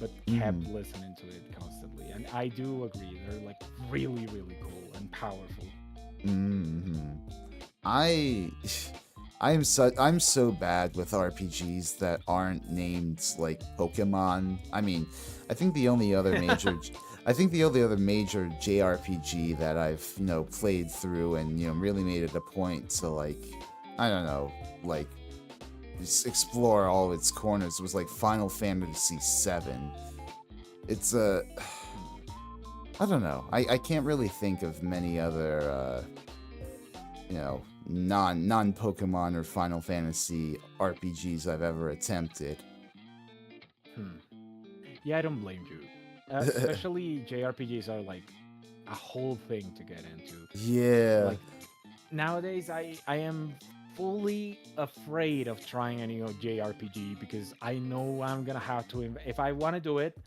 but kept Mhm. listening to it constantly. And I do agree, they're like really really cool and powerful. Mhm. I I'm so bad with RPGs that aren't named like Pokemon. I mean, I think the only other major I think the only other major JRPG that I've, played through and, really made it a point to like I don't know, like just explore all its corners was like Final Fantasy VII. it's a. I don't know. I can't really think of many other non Pokemon or Final Fantasy RPGs I've ever attempted. Hmm. Yeah, I don't blame you. Especially JRPGs are like a whole thing to get into. Yeah. Like nowadays, I am fully afraid of trying a new JRPG because I know I'm gonna have to. If I want to do it,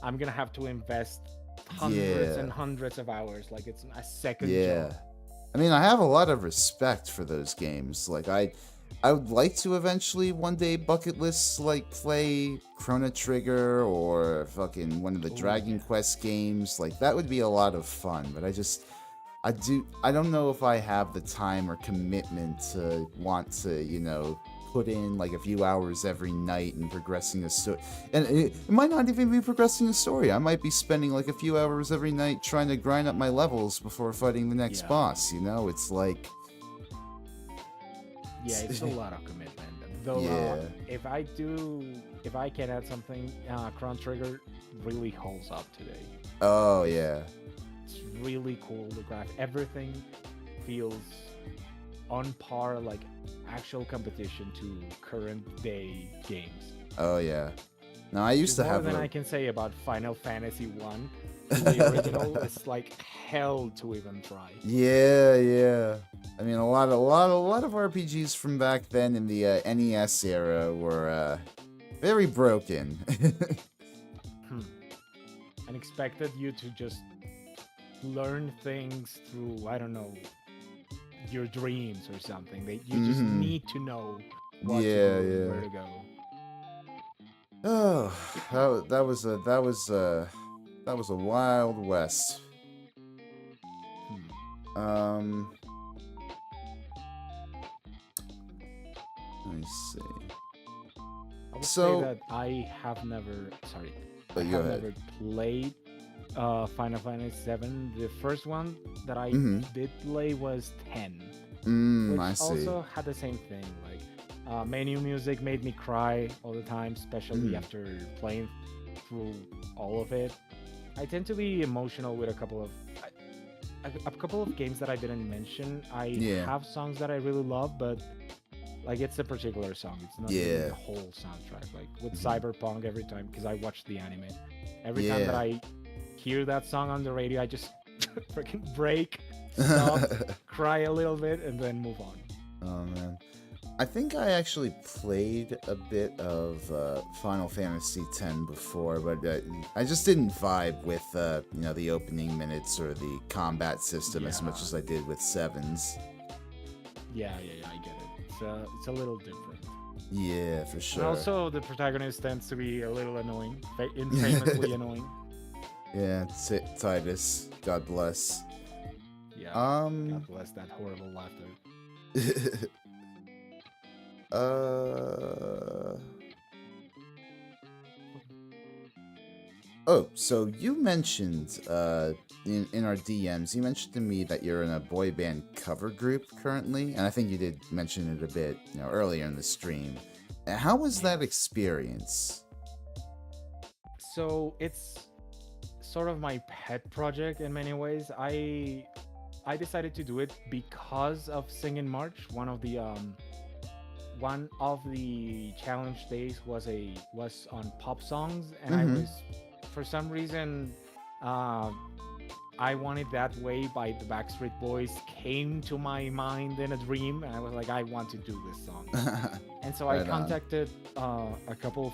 I'm gonna have to invest hundreds Yeah. and hundreds of hours. Like it's a second Yeah. job. I mean, I have a lot of respect for those games. Like, I would like to eventually one day bucket list like play Chrono Trigger or fucking one of the Oh Dragon yeah. Quest games. Like, that would be a lot of fun. But I don't know if I have the time or commitment to want to, put in like a few hours every night and progressing a story. And it might not even be progressing a story. I might be spending like a few hours every night trying to grind up my levels before fighting the next Yeah. boss. It's like. Yeah, it's a lot of commitment. Though, Yeah. if I can add something, Chrono Trigger really holds up today. Oh yeah. It's really cool. The graph, everything feels on par, like actual competition to current day games. Oh yeah. Now I used to More have than a. I can say about Final Fantasy One. The original is like hell to even try. Yeah. I mean, a lot of RPGs from back then in the NES era were very broken. And expected you to just learn things through, I don't know, your dreams or something. That you just need to know what to do, where to go. Oh, that was a Wild West. Let me see. I would So- say that I have never. Sorry, But I go have ahead. never played Final Fantasy VII. The first one that I did play was 10, which I see. also had the same thing. Like menu music made me cry all the time, especially after playing through all of it. I tend to be emotional with a couple of games that I didn't mention. I have songs that I really love, but like it's a particular song. It's not really the whole soundtrack. Like with Cyberpunk, every time, because I watched the anime, every time that I hear that song on the radio, I just freaking break, stop, cry a little bit, and then move on. Oh man. I think I actually played a bit of Final Fantasy X before, but I just didn't vibe with the opening minutes or the combat system as much as I did with Sevens. Yeah, I get it. It's a little different. Yeah, for sure. And also, the protagonist tends to be a little annoying, infamously annoying. Yeah, Titus, God bless. Yeah, God bless that horrible laughter. Oh, so you mentioned in our DMs, you mentioned to me that you're in a boy band cover group currently, and I think you did mention it a bit, earlier in the stream. How was that experience? So it's sort of my pet project in many ways. I decided to do it because of Sing in March. One of the challenge days was on pop songs, and I was, for some reason, I Wanted That Way by the Backstreet Boys came to my mind in a dream, and I was like, I want to do this song. And so I contacted a couple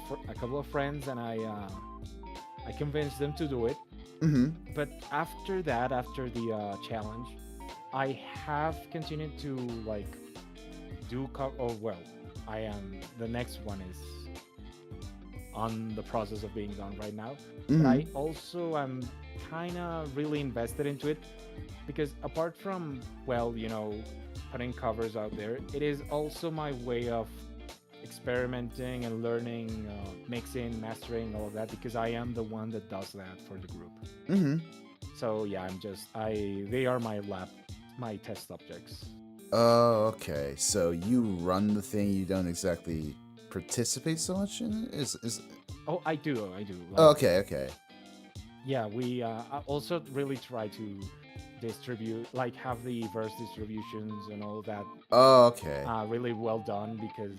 of friends, and I convinced them to do it. But after the challenge, I have continued to do the next one is on the process of being done right now. But I also am kind of really invested into it because apart from putting covers out there, it is also my way of experimenting and learning, mixing, mastering, all of that, because I am the one that does that for the group. So yeah, they are my test subjects. Oh, okay. So you run the thing, you don't exactly participate so much in it? Oh, I do. Oh, okay. yeah, we also really try to distribute, like have the verse distributions and all that Oh, okay. really well done, because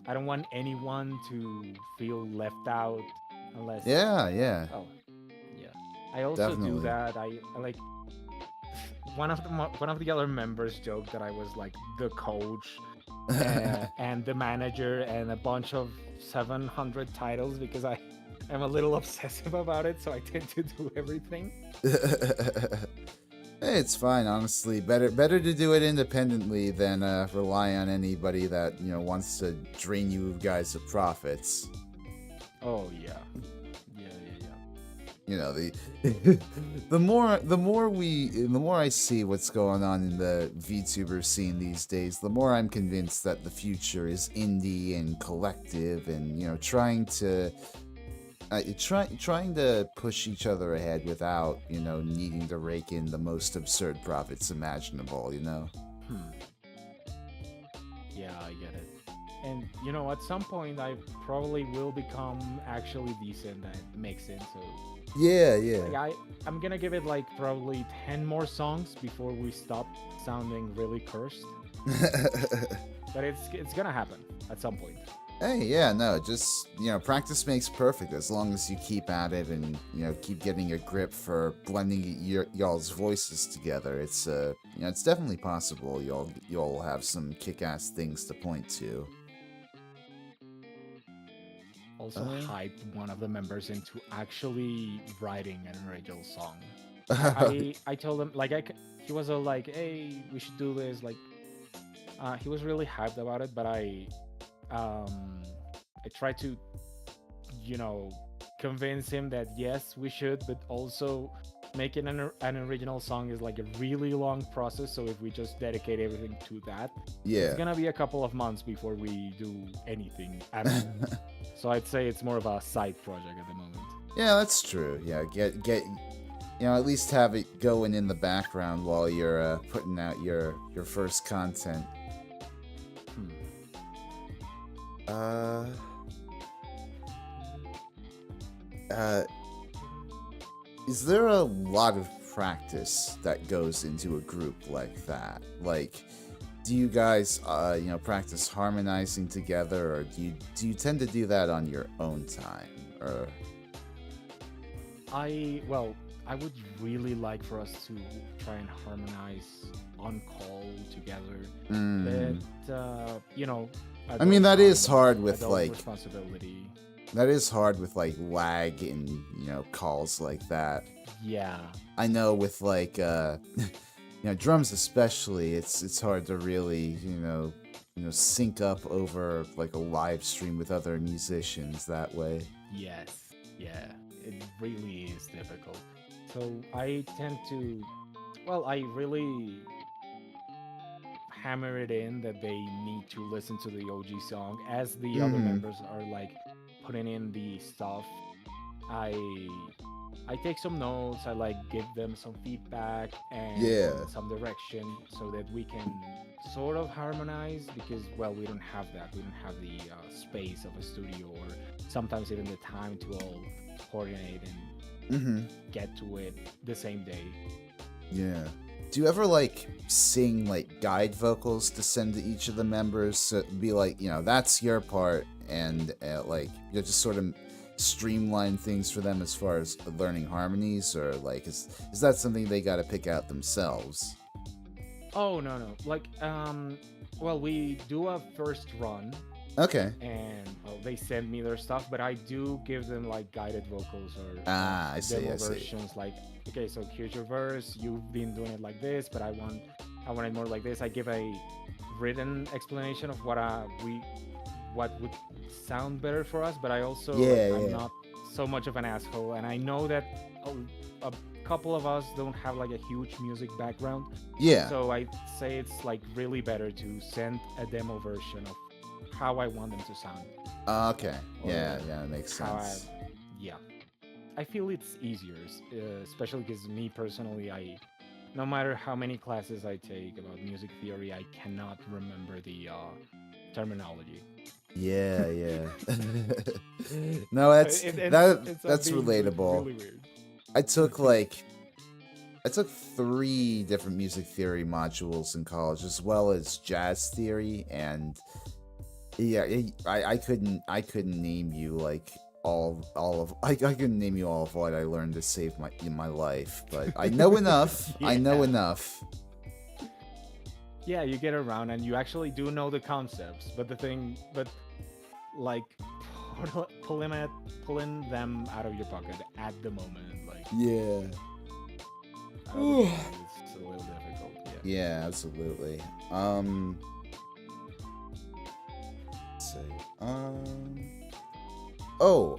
I don't want anyone to feel left out unless. Yeah, yeah, Oh, yeah. I also do definitely. that. I like one of the other members joked that I was like the coach and the manager and a bunch of 700 titles because I am a little obsessive about it, so I tend to do everything. Hey, it's fine, honestly. Better to do it independently than rely on anybody that wants to drain you guys of profits. Oh yeah, yeah, yeah, The the more I see what's going on in the VTuber scene these days, the more I'm convinced that the future is indie and collective, and trying to push each other ahead without needing to rake in the most absurd profits imaginable. yeah. Yeah, I get it. And at some point, I probably will become actually decent at mixing. So Yeah, like yeah. I'm gonna give it like probably 10 more songs before we stop sounding really cursed. But it's gonna happen at some point. Hey, yeah, no, just practice makes perfect as long as you keep at it and keep getting a grip for blending y'all's voices together. It's definitely possible you'll have some kick-ass things to point to. Also Uh, hyped one of the members into actually writing an original song. I told him like he was all like, hey, we should do this. Like he was really hyped about it, but um I tried to you know convince him that yes we should, but also making an original song is like a really long process, so if we just dedicate everything to that, it's yeah. gonna be a couple of months before we do anything at all. So I'd say it's more of a side project at the moment. Yeah, that's true. Yeah, get at least have it going in the background while you're putting out your first content. Hmm. Uh, uh, is there a lot of practice that goes into a group like that? Like, do you guys, practice harmonizing together, or do you tend to do that on your own time? Or I would really like for us to try and harmonize on call together, mm, but I mean, adult time, adult like responsibility. lag and calls like that. Yeah, I know with like drums especially, it's hard to really sync up over like a live stream with other musicians that way. yes, yeah, it really is difficult. So I tend to, I really hammer it in that they need to listen to the OG song as the other Mm-hmm. members are like putting in the stuff. I I take some notes, I like give them some feedback and Yeah. some direction so that we can sort of harmonize, because we don't have that. We don't have the space of a studio, or sometimes even the time to all coordinate and Mm-hmm. get to it the same day. Yeah. Do you ever like sing like guide vocals to send to each of the members? So be like, that's your part, and like just sort of streamline things for them as far as learning harmonies, or like is that something they got to pick out themselves? Oh no, no. Like we do a first run, Okay. and they send me their stuff, but I do give them like guided vocals or Ah, I see. demo I see. versions. Like, okay, so here's your verse. You've been doing it like this, but I want it more like this. I give a written explanation of what would sound better for us, but I also Yeah. I'm Yeah. not so much of an asshole, and I know that a couple of us don't have like a huge music background, Yeah. so I say it's like really better to send a demo version of how I want them to sound, Okay. or Yeah. Yeah. That makes how sense. yeah. I feel it's easier, especially because me personally, no matter how many classes I take about music theory, I cannot remember the terminology. Yeah. Yeah. No, that's It ends that ends up that's being relatable. really weird. I took like I took 3 different music theory modules in college, as well as jazz theory, and yeah, I couldn't name you like all of I couldn't name you all of what I learned to save my life, but I know enough. I know Yeah. enough. Yeah, you get around and you actually do know the concepts, but like pulling them out of your pocket at the moment, like Yeah. out of the pocket, it's a little difficult. Yeah. Yeah, absolutely. Let's see. Oh,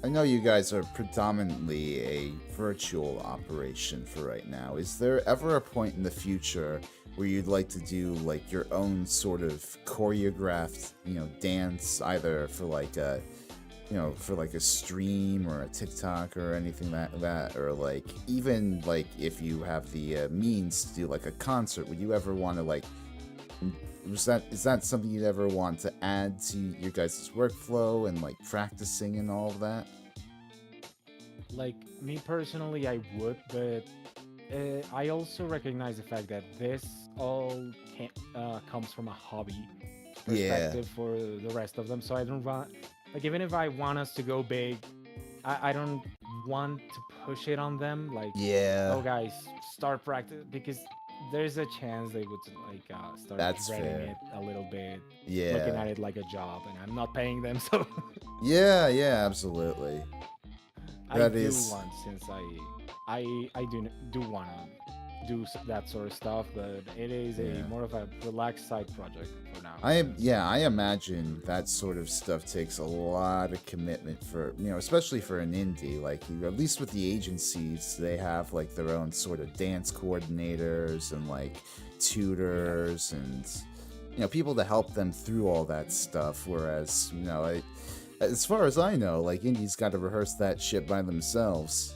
I know you guys are predominantly a virtual operation for right now. Is there ever a point in the future where you'd like to do like your own sort of choreographed, dance, either for like a, for like a stream or a TikTok or anything that, or like even like if you have the means to do like a concert, would you ever want to like is that something you'd ever want to add to your guys' workflow and like practicing and all of that? Like me personally, I would, but I also recognize the fact that this all comes from a hobby Yeah, perspective for the rest of them. So I don't want, like, even if I want us to go big, I don't want to push it on them. Like, yeah, oh, guys, start practice because there's a chance they would like start that's dreading fair. it a little bit, looking Yeah, at it like a job, and I'm not paying them, so yeah, absolutely. I That do is, want since I do want to do that sort of stuff, but it is a yeah. more of a relaxed side project for now. I imagine that sort of stuff takes a lot of commitment for, especially for an indie. Like, at least with the agencies, they have like their own sort of dance coordinators and like tutors and people to help them through all that stuff. Whereas, as far as I know, like indies got to rehearse that shit by themselves.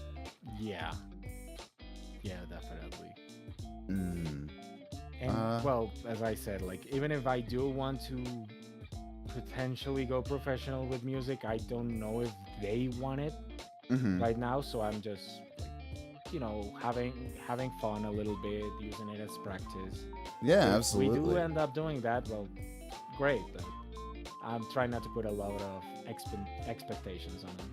Yeah, yeah, definitely. Mm. And well, as I said, like even if I do want to potentially go professional with music, I don't know if they want it Mm-hmm. right now. So I'm just like, having fun a little bit, using it as practice. Yeah, If we do absolutely. end up doing that, well, great. But I'm trying not to put a lot of expectations on them.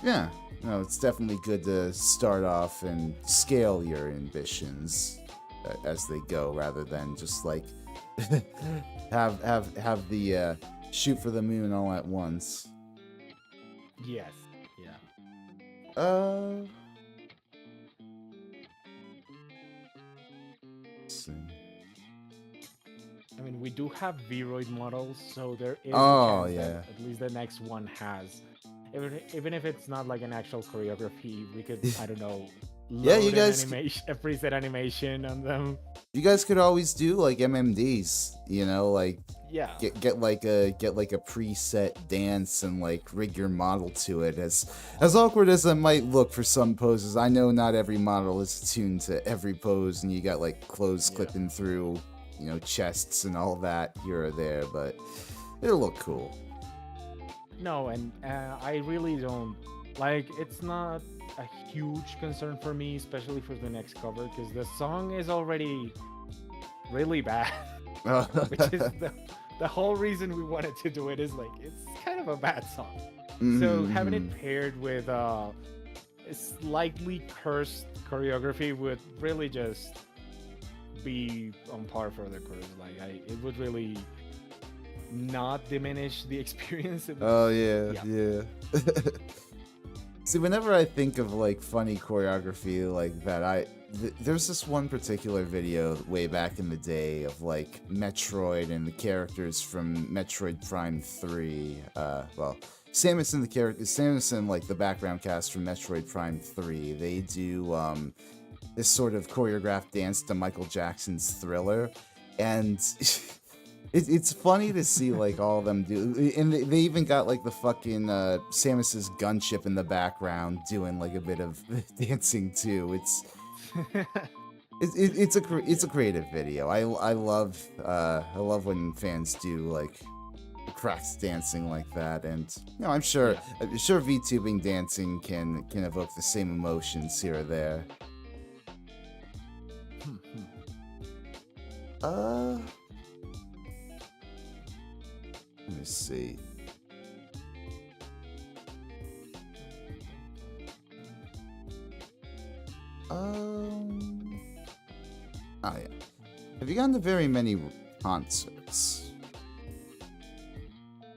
Yeah, no, it's definitely good to start off and scale your ambitions as they go, rather than just like have the shoot for the moon all at once. Yes. Yeah. Uh, let's see. I mean, we do have Vroid models, so there is a Oh chance that yeah, at least the next one has. Even if it's not like an actual choreography, we could, I don't know, yeah. You load an guys, animation, a preset animation on them. you guys could always do like MMDs. Like Yeah. get like a preset dance and like rig your model to it. As awkward as it might look for some poses, I know not every model is attuned to every pose, and you got like clothes Yeah. clipping through, chests and all that here or there, but it'll look cool. No, and I really don't like. It's not a huge concern for me, especially for the next cover, because the song is already really bad, which is the whole reason we wanted to do it. Is like it's kind of a bad song. So having it paired with a slightly cursed choreography would really just be on par for the course. Like it would really not diminish the experience. Oh yeah, Yeah. yeah. See, whenever I think of like funny choreography like that, there's this one particular video way back in the day of like Metroid and the characters from Metroid Prime 3. Well, Samus and like the background cast from Metroid Prime 3. They do this sort of choreographed dance to Michael Jackson's Thriller, and it's funny to see like all of them do, and they even got like the fucking Samus's gunship in the background doing like a bit of dancing too. It's a creative video. I love when fans do like cracks dancing like that, and Yeah. I'm sure VTubing dancing can evoke the same emotions here or there. Uh, let me see. Um, oh yeah. Have you gone to very many concerts?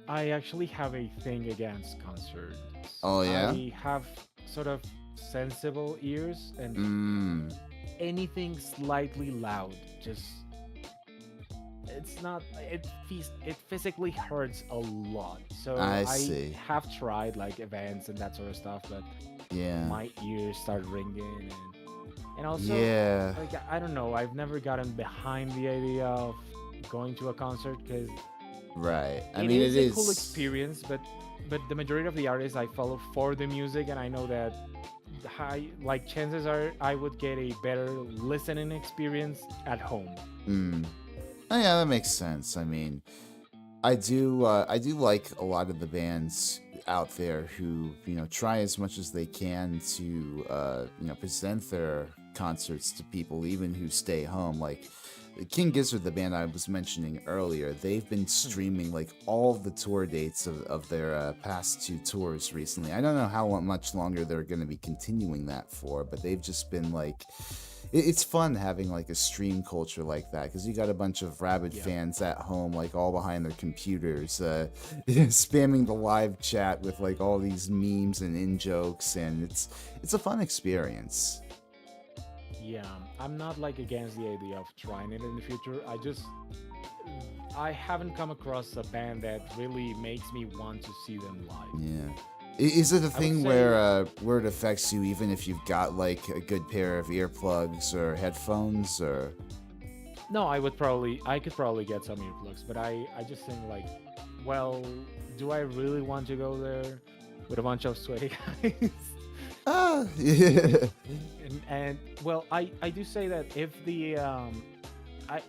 I actually have a thing against concerts. Oh yeah. I have sort of sensible ears, and Mm, anything slightly loud just it's not it physically hurts a lot. So I I see. have tried like events and that sort of stuff, but Yeah. my ears start ringing, and also Yeah. like I don't know, I've never gotten behind the idea of going to a concert because Right. I it mean, it is a cool is. experience, but the majority of the artists I follow for the music, and I know that high like chances are I would get a better listening experience at home. Mm. Oh yeah, that makes sense. I mean, I do like a lot of the bands out there who try as much as they can to present their concerts to people even who stay home. Like King Gizzard, the band I was mentioning earlier, they've been streaming like all the tour dates of their past two tours recently. I don't know how much longer they're going to be continuing that for, but they've just been like it's fun having like a stream culture like that because you got a bunch of rabid Yeah. fans at home, like all behind their computers, spamming the live chat with like all these memes and in jokes, and it's a fun experience. Yeah, I'm not like against the idea of trying it in the future. I haven't come across a band that really makes me want to see them live. Yeah. Is it a I would thing say where it affects you even if you've got like a good pair of earplugs or headphones or? no, I could probably get some earplugs, but I just think like, well, do I really want to go there with a bunch of sweaty guys? Ah, yeah. And well, I do say that if the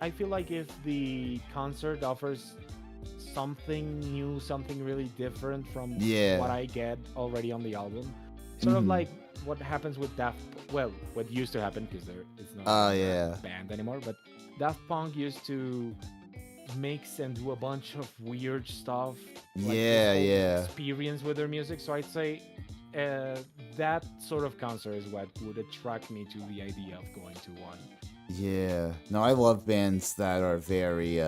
I feel like if the concert offers something new, something really different from what Yeah. I get already on the album, sort of Mhm. like what happens with well, what used to happen because there it's not Oh anymore yeah. a band anymore, but Daft Punk used to mix and do a bunch of weird stuff, like this Yeah, whole yeah. experience with their music. So I'd say uh, that sort of concert is what would attract me to the idea of going to one. Yeah. No, I love bands that are very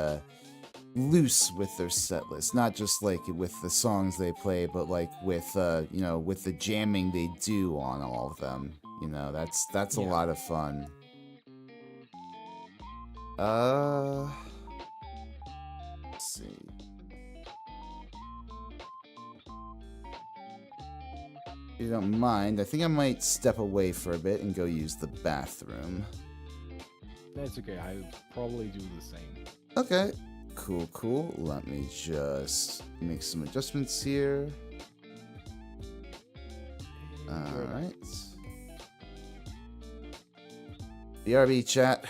loose with their set list. Not just like with the songs they play, but like with with the jamming they do on all of them. That's a Yeah. lot of fun. Uh let's see. If you don't mind, I think I might step away for a bit and go use the bathroom. That's okay. I would probably do the same. Okay. Cool, cool. Let me just make some adjustments here. You're back. Alright. BRB chat.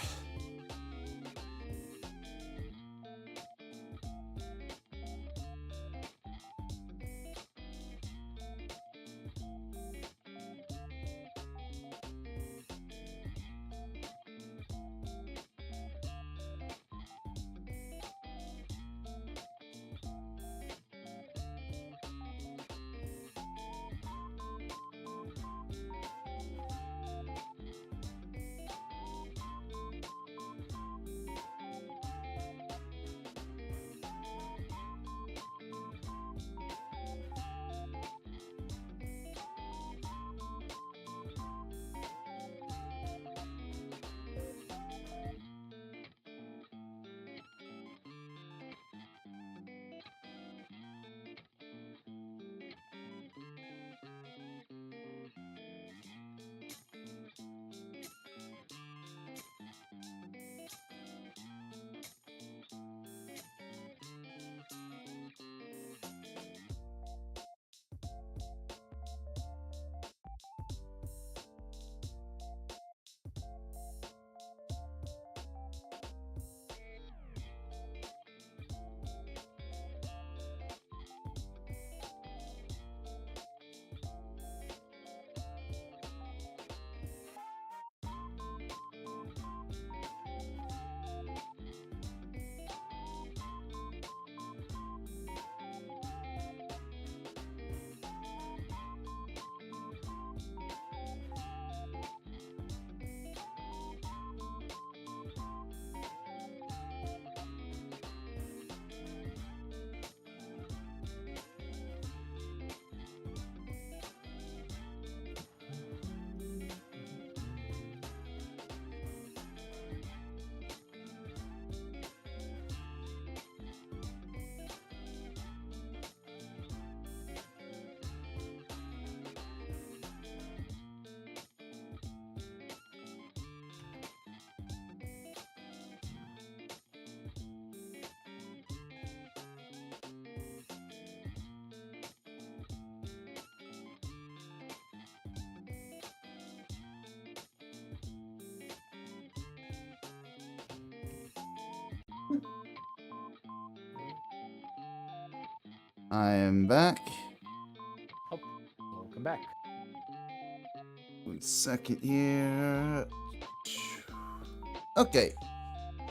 I am back. Oh, welcome back. 1 second here. Okay,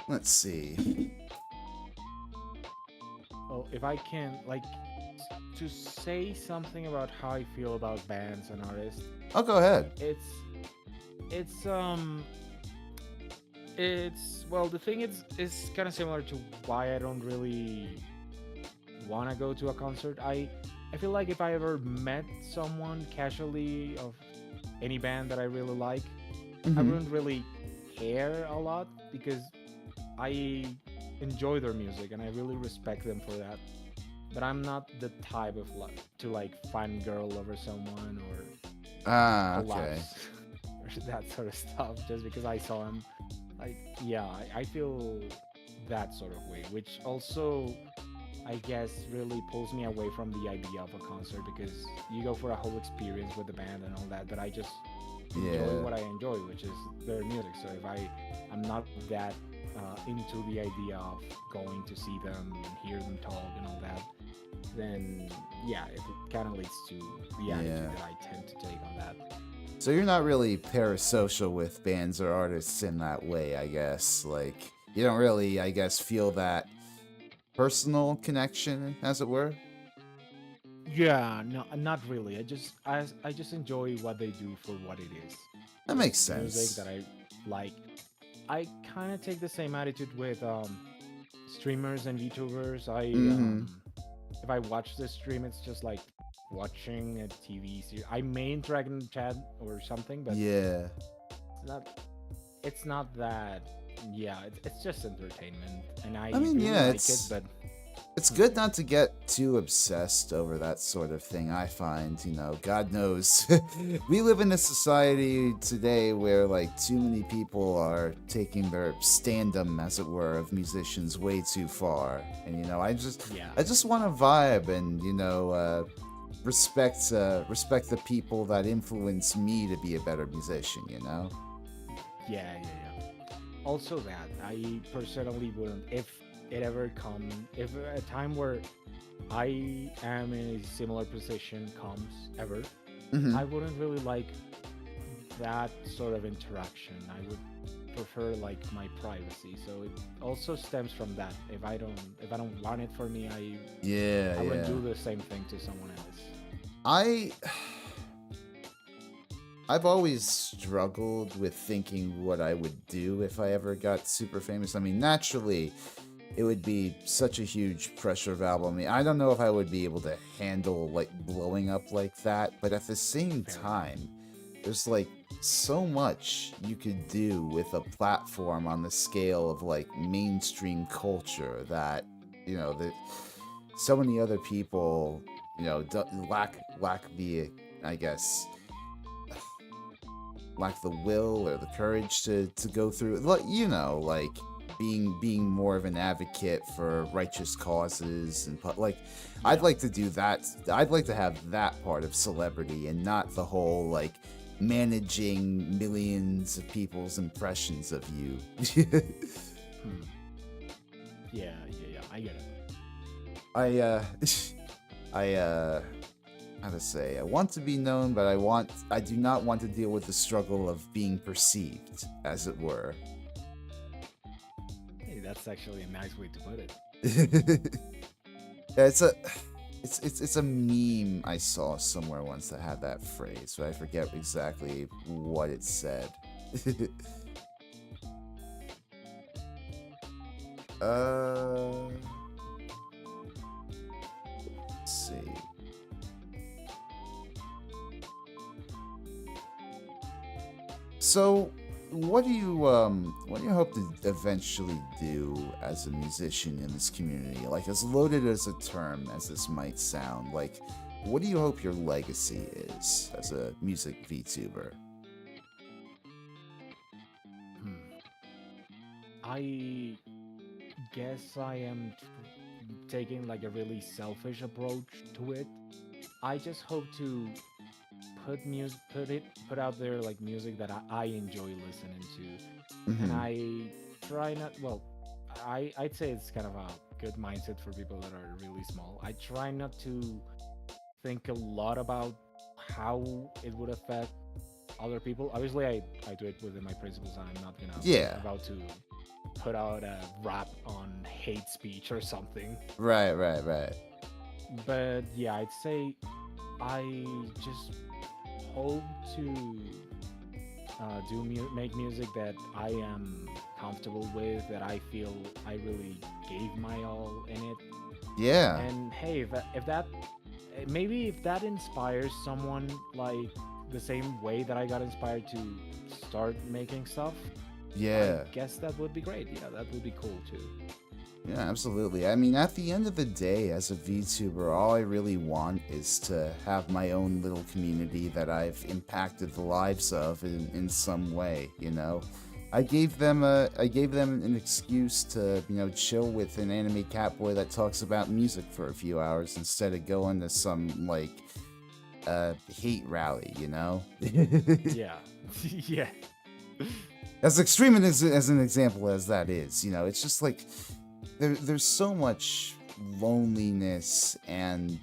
let's see. Well, if I can, like, to say something about how I feel about bands and artists, I'll go ahead. it's it's well, the thing is kind of similar to why I don't really want to go to a concert. I feel like if I ever met someone casually of any band that I really like, I Mm-hmm. wouldn't really care a lot because I enjoy their music and I really respect them for that. But I'm not the type of to like fangirl over someone or Ah, okay. collapse or that sort of stuff just because I saw him. Like, yeah, I feel that sort of way, which also I guess really pulls me away from the idea of a concert because you go for a whole experience with the band and all that. But I just enjoy Yeah. what I enjoy, which is their music. So if I'm not that into the idea of going to see them and hear them talk and all that, then yeah, it kind of leads to the Yeah. attitude that I tend to take on that. So you're not really parasocial with bands or artists in that way, I guess. Like, you don't really, I guess, feel that personal connection, as it were. Yeah, no, not really. I just enjoy what they do for what it is. That Just makes music sense. that I like. I kind of take the same attitude with streamers and YouTubers. Mm-hmm. If I watch the stream, it's just like watching a TV series. I may interact in the chat or something, but Yeah. it's not. It's not that. Yeah, it's just entertainment, and I I mean, really yeah, like it. it's But it's hmm, good not to get too obsessed over that sort of thing, I find. God knows. We live in a society today where, like, too many people are taking their standum, as it were, of musicians way too far. And, yeah, I just want to vibe and, respect the people that influence me to be a better musician, you know? yeah. Also, that I personally wouldn't if it ever come if a time where I am in a similar position comes ever, Mm-hmm. I wouldn't really like that sort of interaction. I would prefer like my privacy. So it also stems from that. If I don't want it for me, Yeah, I wouldn't yeah. do the same thing to someone else. I I've always struggled with thinking what I would do if I ever got super famous. I mean, naturally, it would be such a huge pressure valve on me. I don't know if I would be able to handle like blowing up like that, but at the same Fair enough. time, there's like so much you could do with a platform on the scale of like mainstream culture that that so many other people lack the, I guess, lack the will or the courage to go through, like, like being more of an advocate for righteous causes and like I'd Yeah. like to do that. I'd like to have that part of celebrity and not the whole like managing millions of people's impressions of you. Hmm. Yeah. I get it. I I how to say, I want to be known, but I do not want to deal with the struggle of being perceived, as it were. Hey, that's actually a nice way to put it. Yeah, it's a meme I saw somewhere once that had that phrase, but I forget exactly what it said. uh, let's see. So, what do you hope to eventually do as a musician in this community? Like, as loaded as a term as this might sound, like, what do you hope your legacy is as a music VTuber? Hmm. I guess I am taking like a really selfish approach to it. I just hope to put out there like music that I enjoy listening to, and Mm-hmm. I try not. Well, I'd say it's kind of a good mindset for people that are really small. I try not to think a lot about how it would affect other people. Obviously, I do it within my principles. I'm not gonna Yeah. about to put out a rap on hate speech or something. Right, right, right. But yeah, I'd say I just hope to make music that I am comfortable with, that I feel I really gave my all in it. Yeah. And hey, if that maybe if that inspires someone like the same way that I got inspired to start making stuff, Yeah. I guess that would be great. Yeah, that would be cool too. Yeah, absolutely. I mean, at the end of the day, as a VTuber, all I really want is to have my own little community that I've impacted the lives of in some way, you know? I gave them an excuse to, chill with an anime catboy that talks about music for a few hours instead of going to some, like, hate rally, you know? Yeah. Yeah. As extreme as an example as that is, it's just like there's so much loneliness and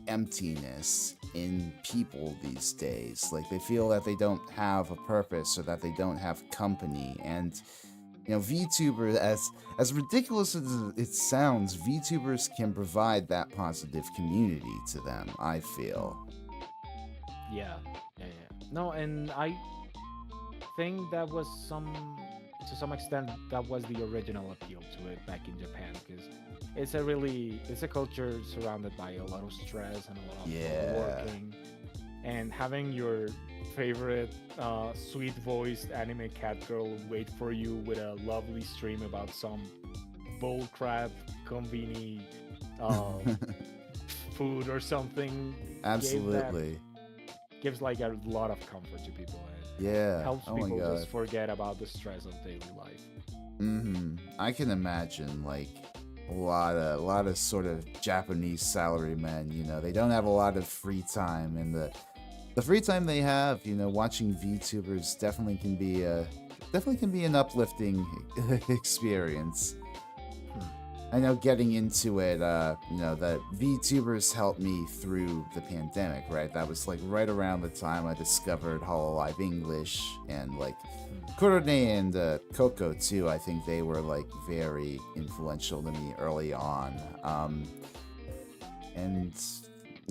emptiness in people these days. Like they feel that they don't have a purpose or that they don't have company. And VTubers, as ridiculous as it sounds, VTubers can provide that positive community to them, I feel. Yeah. Yeah. Yeah. No, and I think that was to some extent that was the original appeal to it back in Japan, because it's a culture surrounded by a lot of stress and a lot of working, and having your favorite sweet voiced anime cat girl wait for you with a lovely stream about some bullcrap conveni food or something. Absolutely. Gives like a lot of comfort to people. Yeah. Helps people just forget about the stress of daily life. I can imagine like a lot of sort of Japanese salarymen, they don't have a lot of free time, and the free time they have, watching VTubers definitely can be an uplifting experience. I know getting into it, that VTubers helped me through the pandemic, right? That was like right around the time I discovered Hololive English and like Kurone and Coco too. I think they were like very influential to me early on.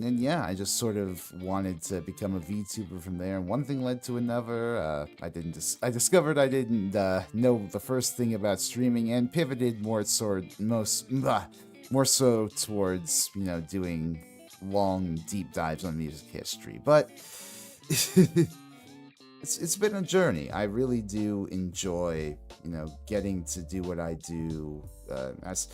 And yeah, I just sort of wanted to become a VTuber from there, and one thing led to another. I discovered I didn't know the first thing about streaming, and pivoted more so towards doing long deep dives on music history. But it's been a journey. I really do enjoy getting to do what I do as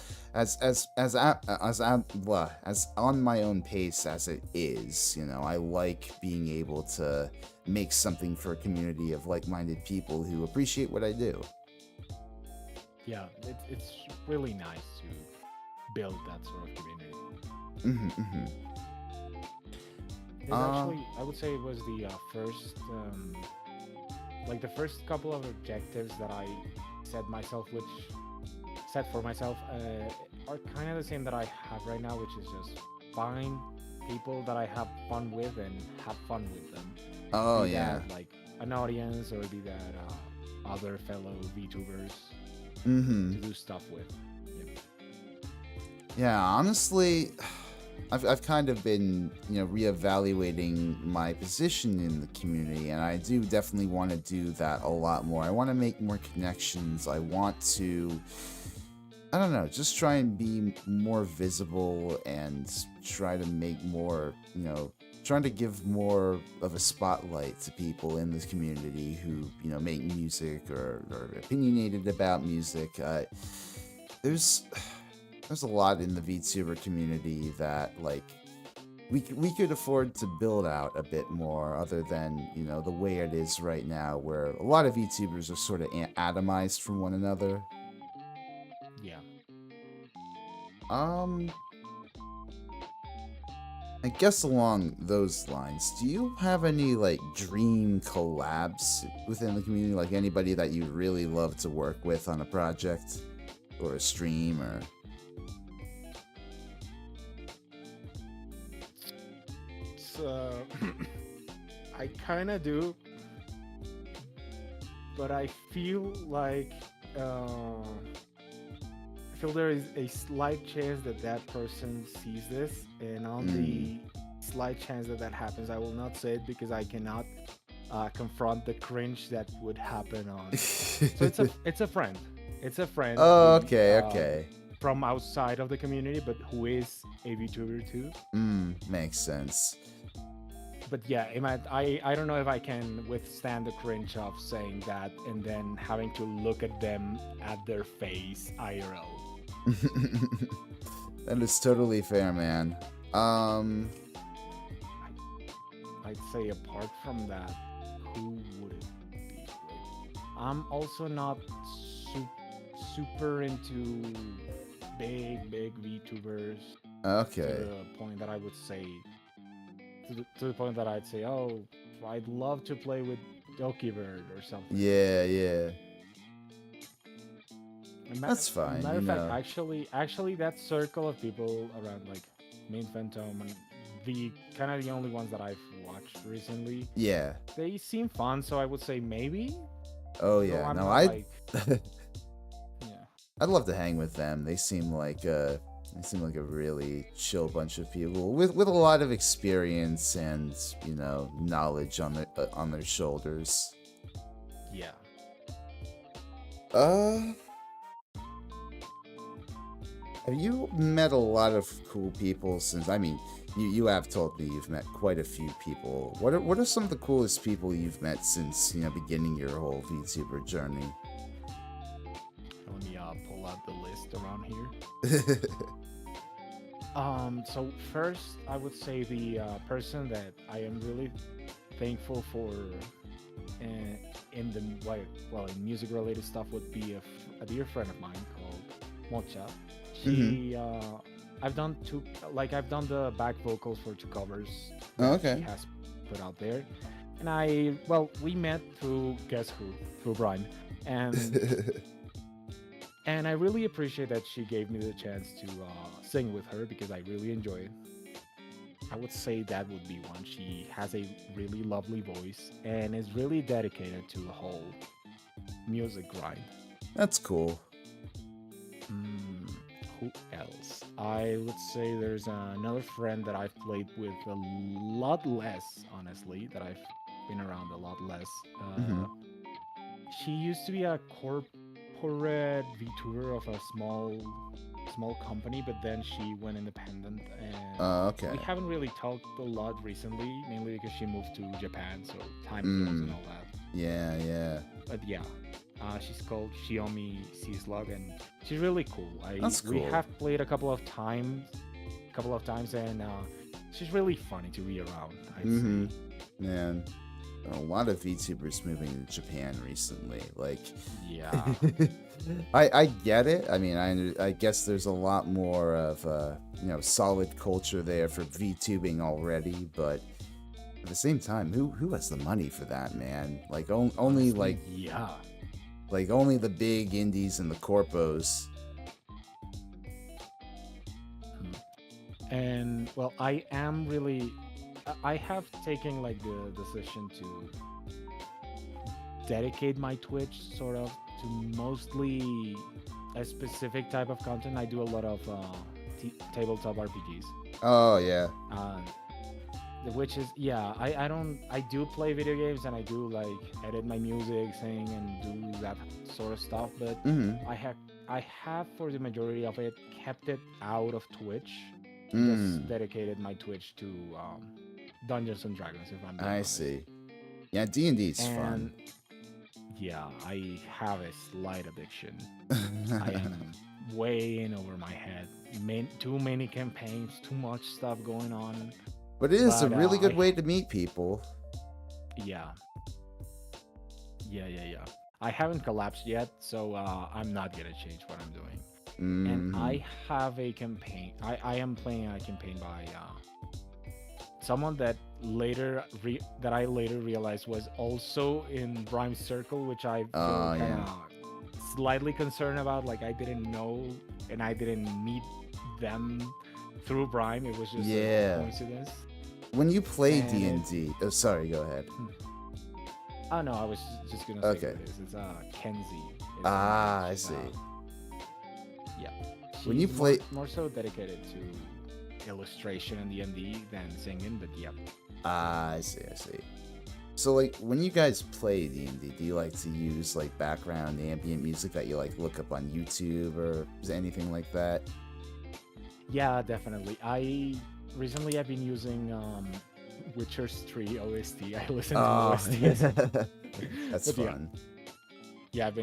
on my own pace as it is. I like being able to make something for a community of like-minded people who appreciate what I do. Yeah, it's really nice to build that sort of community. Actually, I would say it was the first the first couple of objectives that I set for myself are kind of the same that I have right now, which is just find people that I have fun with and have fun with them. Oh, be yeah. That, like an audience, or be that other fellow VTubers to do stuff with. Yeah, honestly, I've kind of been, reevaluating my position in the community, and I do definitely want to do that a lot more. I want to make more connections. I want to, I don't know, just try and be more visible and try to make more, trying to give more of a spotlight to people in this community who, make music or opinionated about music. There's a lot in the VTuber community that, like, we could afford to build out a bit more, other than, the way it is right now, where a lot of VTubers are sort of atomized from one another. Yeah. I guess along those lines, do you have any, like, dream collabs within the community? Like, anybody that you really love to work with on a project? Or a stream, or... it's I kind of do, but I feel like I feel there is a slight chance that that person sees this, and on the slight chance that that happens, I will not say it because I cannot confront the cringe that would happen on. So it's a friend. It's a friend Oh, who, okay, okay. from outside of the community, but who is a VTuber too. Makes sense. But yeah, I don't know if I can withstand the cringe of saying that and then having to look at them at their face IRL. That is totally fair, man. I'd say apart from that, who would it be? Like, I'm also not super into big VTubers Okay. to the point that I would say to the point that I'd say, oh, I'd love to play with Dokibird or something. Yeah. That's fine. Matter of fact, actually, that circle of people around like Main Phantom and the kind of the only ones that I've watched recently. Yeah. They seem fun, so I would say maybe. Oh yeah. I'm No, not, I. like, yeah. I'd love to hang with them. They seem like a really chill bunch of people with a lot of experience and knowledge on their shoulders. Yeah. Have you met a lot of cool people since? I mean, you have told me you've met quite a few people. What are some of the coolest people you've met since beginning your whole VTuber journey? Let me pull out the list around here. So first, I would say the person that I am really thankful for in music related stuff would be a dear friend of mine called Mocha. She I've done the back vocals for 2 covers okay. she has put out there, and we met through Guess Who, through Brian, and and I really appreciate that she gave me the chance to sing with her because I really enjoy it. I would say that would be one. She has a really lovely voice and is really dedicated to the whole music grind. That's cool. Who else? I would say there's another friend that I've played with a lot less, honestly, that I've been around a lot less. She used to be a corporate VTuber of a small company, but then she went independent, and okay. we haven't really talked a lot recently, mainly because she moved to Japan, so time zones and all that. Yeah. But yeah, she's called Shiomi Cslug, and she's really cool. That's cool. We have played a couple of times, and she's really funny to be around. I'd say. Man, a lot of VTubers moving to Japan recently. Like, yeah, I get it. I mean, I guess there's a lot more of solid culture there for VTubing already, but at the same time, who has the money for that, man? Like only honestly, like yeah. Like only the big indies and the corpos. And well, I have taken like the decision to dedicate my Twitch sort of to mostly a specific type of content. I do a lot of tabletop RPGs. Oh yeah. Which is I do play video games and I do like edit my music, sing, and do that sort of stuff. But I have for the majority of it kept it out of Twitch. Just dedicated my Twitch to Dungeons and Dragons. If I'm being honest. See. Yeah, D&D's fun. Yeah, I have a slight addiction. I am way in over my head. Too many campaigns, too much stuff going on. But it is a really good way to meet people. Yeah. I haven't collapsed yet, so I'm not gonna change what I'm doing. And I have a campaign. I am playing a campaign by someone that I later realized was also in Brime's circle, which I feel kind of slightly concerned about. Like I didn't know and I didn't meet them through Brime. It was just a coincidence. when you play and D&D, oh, sorry, go ahead. oh no, I was just gonna say Okay. what it is. It's Kenzie. Is her Ah, name. I She's, see. yeah. When you She's play, more so dedicated to illustration and D&D than singing, but yeah. I see, I see. So, like, when you guys play D&D, do you like to use, like, background ambient music that you, like, look up on YouTube or anything like that? Yeah, definitely. Recently I've been using Witcher's 3 OST. I listen to Oh, OSTs. that's But yeah, fun. yeah, I've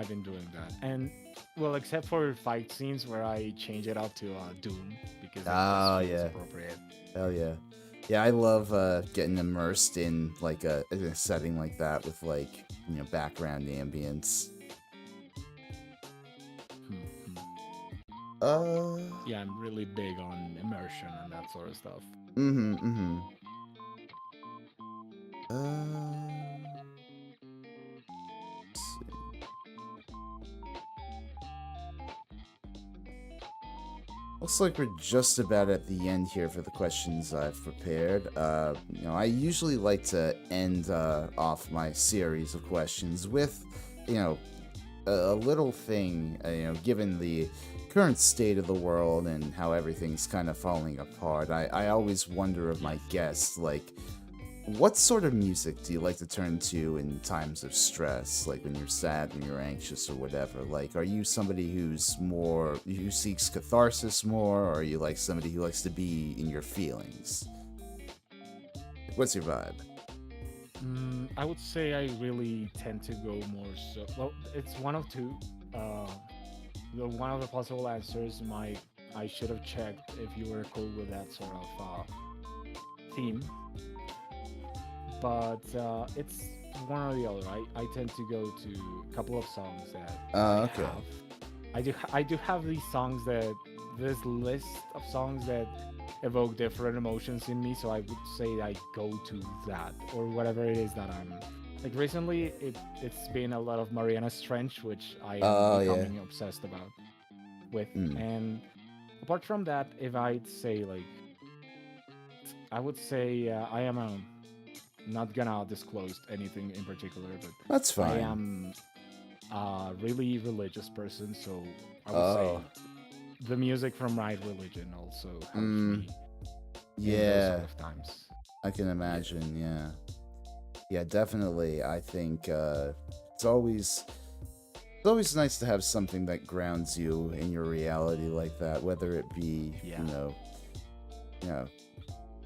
been doing that. And well, except for fight scenes where I change it up to Doom because it Oh, just feels yeah. appropriate. Hell yeah. Yeah, I love getting immersed in, like, in a setting like that with, like, background ambience. Mhm. Uh, Yeah, I'm really big on immersion and that sort of stuff. mm-hmm. Uh, let's see. Looks like we're just about at the end here for the questions I've prepared. I usually like to end off my series of questions with, a little thing, given the current state of the world and how everything's kind of falling apart. I always wonder of my guests, like, what sort of music do you like to turn to in times of stress, like when you're sad, when you're anxious, or whatever? Like, are you somebody who seeks catharsis more, or are you like somebody who likes to be in your feelings? What's your vibe? I would say I really tend to go more so. Well, it's one of two. One of the possible answers I should have checked if you were cool with that sort of theme, but it's one or the other. I tend to go to a couple of songs that Okay. I do have these songs that this list of songs that evoke different emotions in me, so I would say I go to that or whatever it is that I'm like. Recently it's been a lot of Mariana's Trench, which I am becoming obsessed about with. And apart from that, if I'd say like, I would say I am not gonna disclose anything in particular, but That's fine. I am a really religious person, so I would say the music from my religion also helps me in those sort of times. I can imagine. Yeah, definitely. I think it's always nice to have something that grounds you in your reality like that, whether it be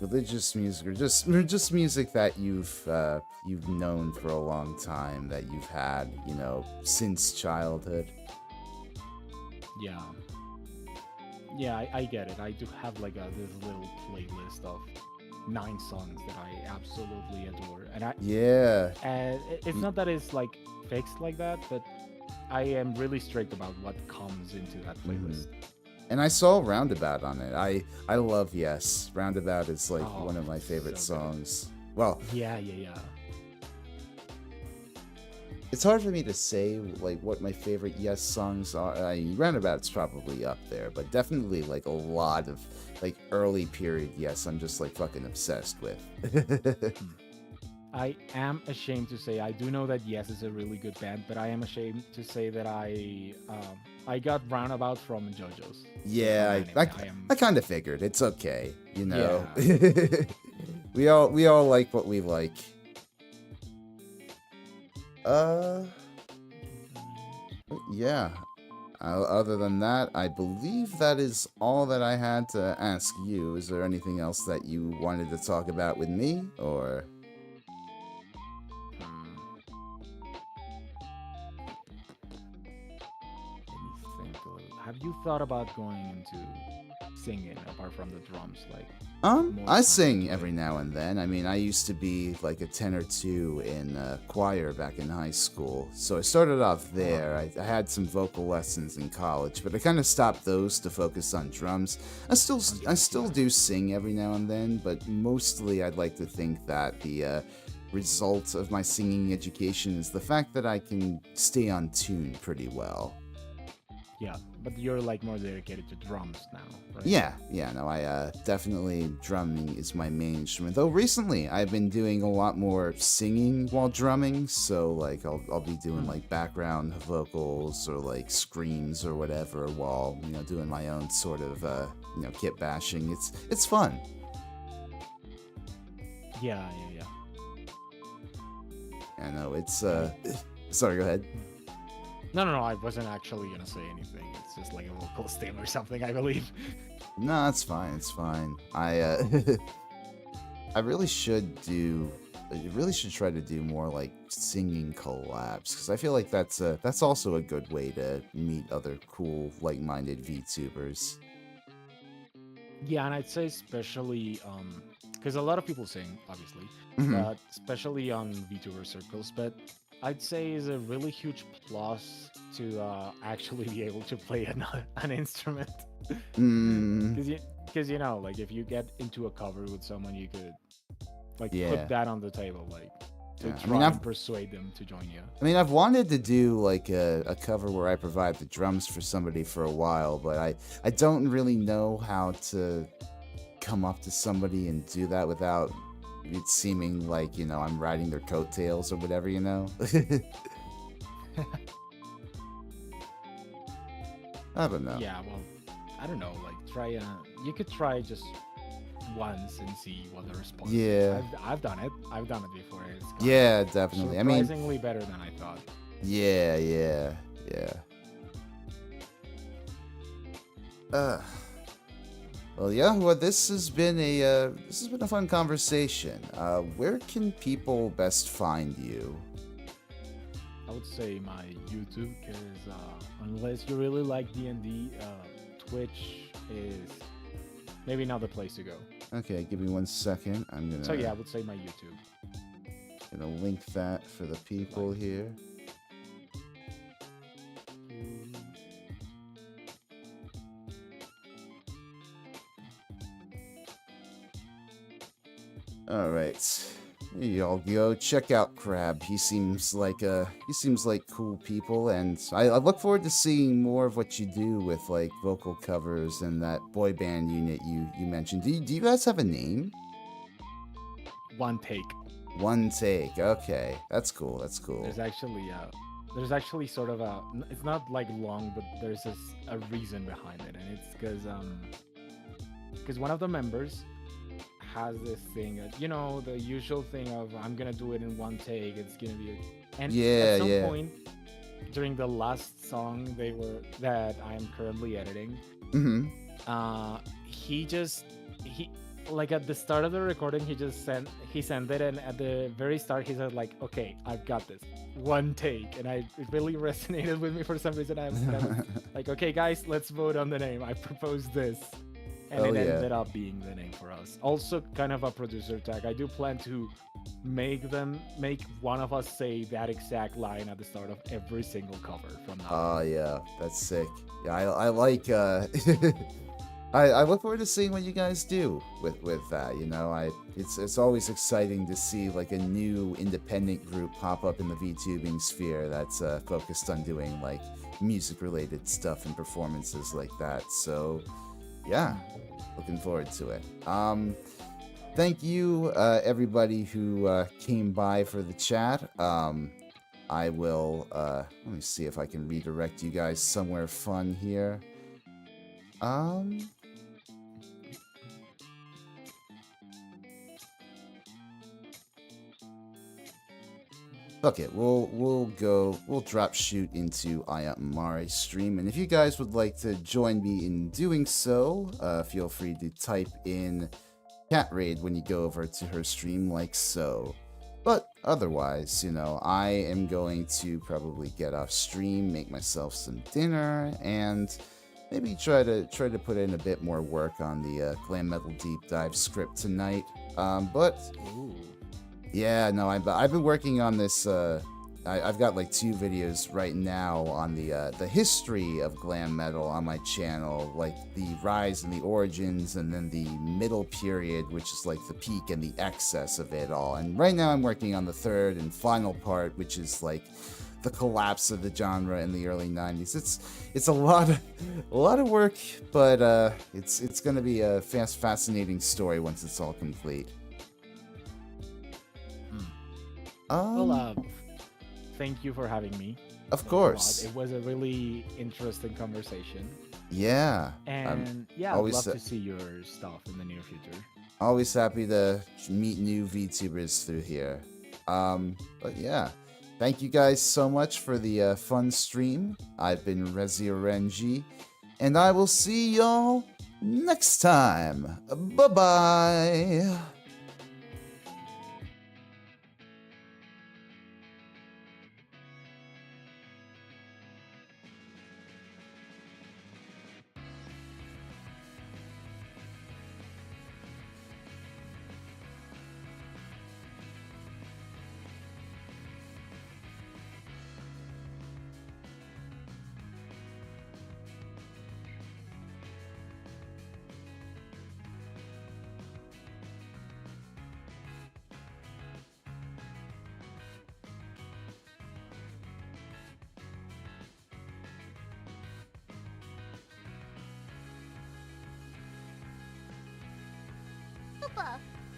religious music or just music that you've known for a long time, that you've had since childhood. Yeah, I get it. I do have like this little playlist of 9 songs that I absolutely adore, and it's not that it's like fixed like that, but I am really strict about what comes into that playlist. And I saw Roundabout on it. I love Yes. Roundabout is like one of my favorite songs. Good. Well, yeah. It's hard for me to say like what my favorite Yes songs are. Roundabout's probably up there, but definitely like a lot of like early period Yes I'm just like fucking obsessed with. I am ashamed to say I do know that Yes is a really good band, but I am ashamed to say that I got Roundabout from JoJo's. Yeah, I kind of figured. It's okay, Yeah. we all like what we like. Yeah. Other than that, I believe that is all that I had to ask you. Is there anything else that you wanted to talk about with me, or? Let me think a little. Have you thought about going into singing apart from the drums, like? I sing every now and then. I mean, I used to be like a tenor 2 in choir back in high school. So I started off there. I had some vocal lessons in college, but I kind of stopped those to focus on drums. I still do sing every now and then, but mostly I'd like to think that the result of my singing education is the fact that I can stay on tune pretty well. Yeah, but you're like more dedicated to drums now, right? Yeah, no, I definitely drumming is my main instrument. Though recently I've been doing a lot more singing while drumming, so like I'll be doing like background vocals or like screams or whatever while doing my own sort of kit bashing. It's fun. Yeah, yeah, I know it's yeah. sorry, go ahead. No. I wasn't actually gonna say anything. It's just like a vocal sting or something, I believe. No, it's fine. It's fine. I I really should do. I really should try to do more like singing collabs because I feel like that's also a good way to meet other cool like-minded VTubers. Yeah, and I'd say especially because a lot of people sing, obviously, Hmm. but especially on VTuber circles. But I'd say is a really huge plus to actually be able to play an instrument. Mm, Because like if you get into a cover with someone, you could like put yeah, that on the table, like to yeah. try and persuade them to join you. I've wanted to do like a cover where I provide the drums for somebody for a while, but I don't really know how to come up to somebody and do that without it seeming like I'm riding their coattails or whatever. I don't know. Yeah, well, I don't know. Like try, you could try just once and see what the response is. Yeah, I've done it. I've done it before. It's gone yeah, definitely. surprisingly better than I thought. Yeah. Uh, well, yeah. Well, this has been a fun conversation. Where can people best find you? I would say my YouTube, because unless you really like D&D, Twitch is maybe not the place to go. Okay, give me 1 second. I'm So yeah, I would say my YouTube. gonna link that for the people here. All right. Y'all go check out Crab. He seems like cool people, and I look forward to seeing more of what you do with like vocal covers and that boy band unit you mentioned. Do you guys have a name? One take. One take. Okay, that's cool. That's cool. There's actually sort of it's not like long, but there's a reason behind it, and it's because one of the members has this thing, the usual thing of I'm gonna do it in one take. It's gonna be, and Yeah, at some yeah. point during the last song that I am currently editing, Mm-hmm. he like at the start of the recording he sent it, and at the very start he said like, okay, I've got this one take, and it really resonated with me for some reason. I was like, okay guys, let's vote on the name. I propose this, and Oh it yeah. ended up being the name for us. Also kind of a producer tag. I do plan to make one of us say that exact line at the start of every single cover from now on. Oh yeah, that's sick. Yeah, I like I look forward to seeing what you guys do with that. It's always exciting to see like a new independent group pop up in the VTubing sphere that's focused on doing like music related stuff and performances like that. So yeah, looking forward to it. Thank you everybody who came by for the chat. I will let me see if I can redirect you guys somewhere fun here. Okay, we'll drop shoot into Aya Mare's stream, and if you guys would like to join me in doing so, feel free to type in Cat Raid when you go over to her stream like so. But otherwise, I am going to probably get off stream, make myself some dinner, and maybe try to put in a bit more work on the glam metal deep dive script tonight. But Ooh. yeah, no, I've been working on this. I've got like 2 videos right now on the history of glam metal on my channel, like the rise and the origins, and then the middle period, which is like the peak and the excess of it all. And right now I'm working on the third and final part, which is like the collapse of the genre in the early 90s. It's a lot of work, but it's going to be a fascinating story once it's all complete. Well, thank you for having me. Of course. It was a really interesting conversation. Yeah. And yeah, I'd love to see your stuff in the near future. Always happy to meet new VTubers through here. But yeah, thank you guys so much for the fun stream. I've been Rezi Orenji, and I will see y'all next time. Bye-bye.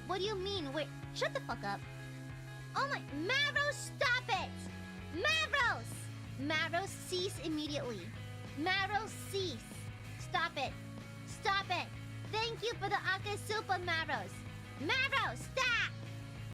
What do you mean? Wait, shut the fuck up. Oh my, Mavros, stop it! Mavros! Mavros, cease immediately. Mavros, cease. Stop it. Stop it. Thank you for the Akasupa, Mavros. Mavros, stop!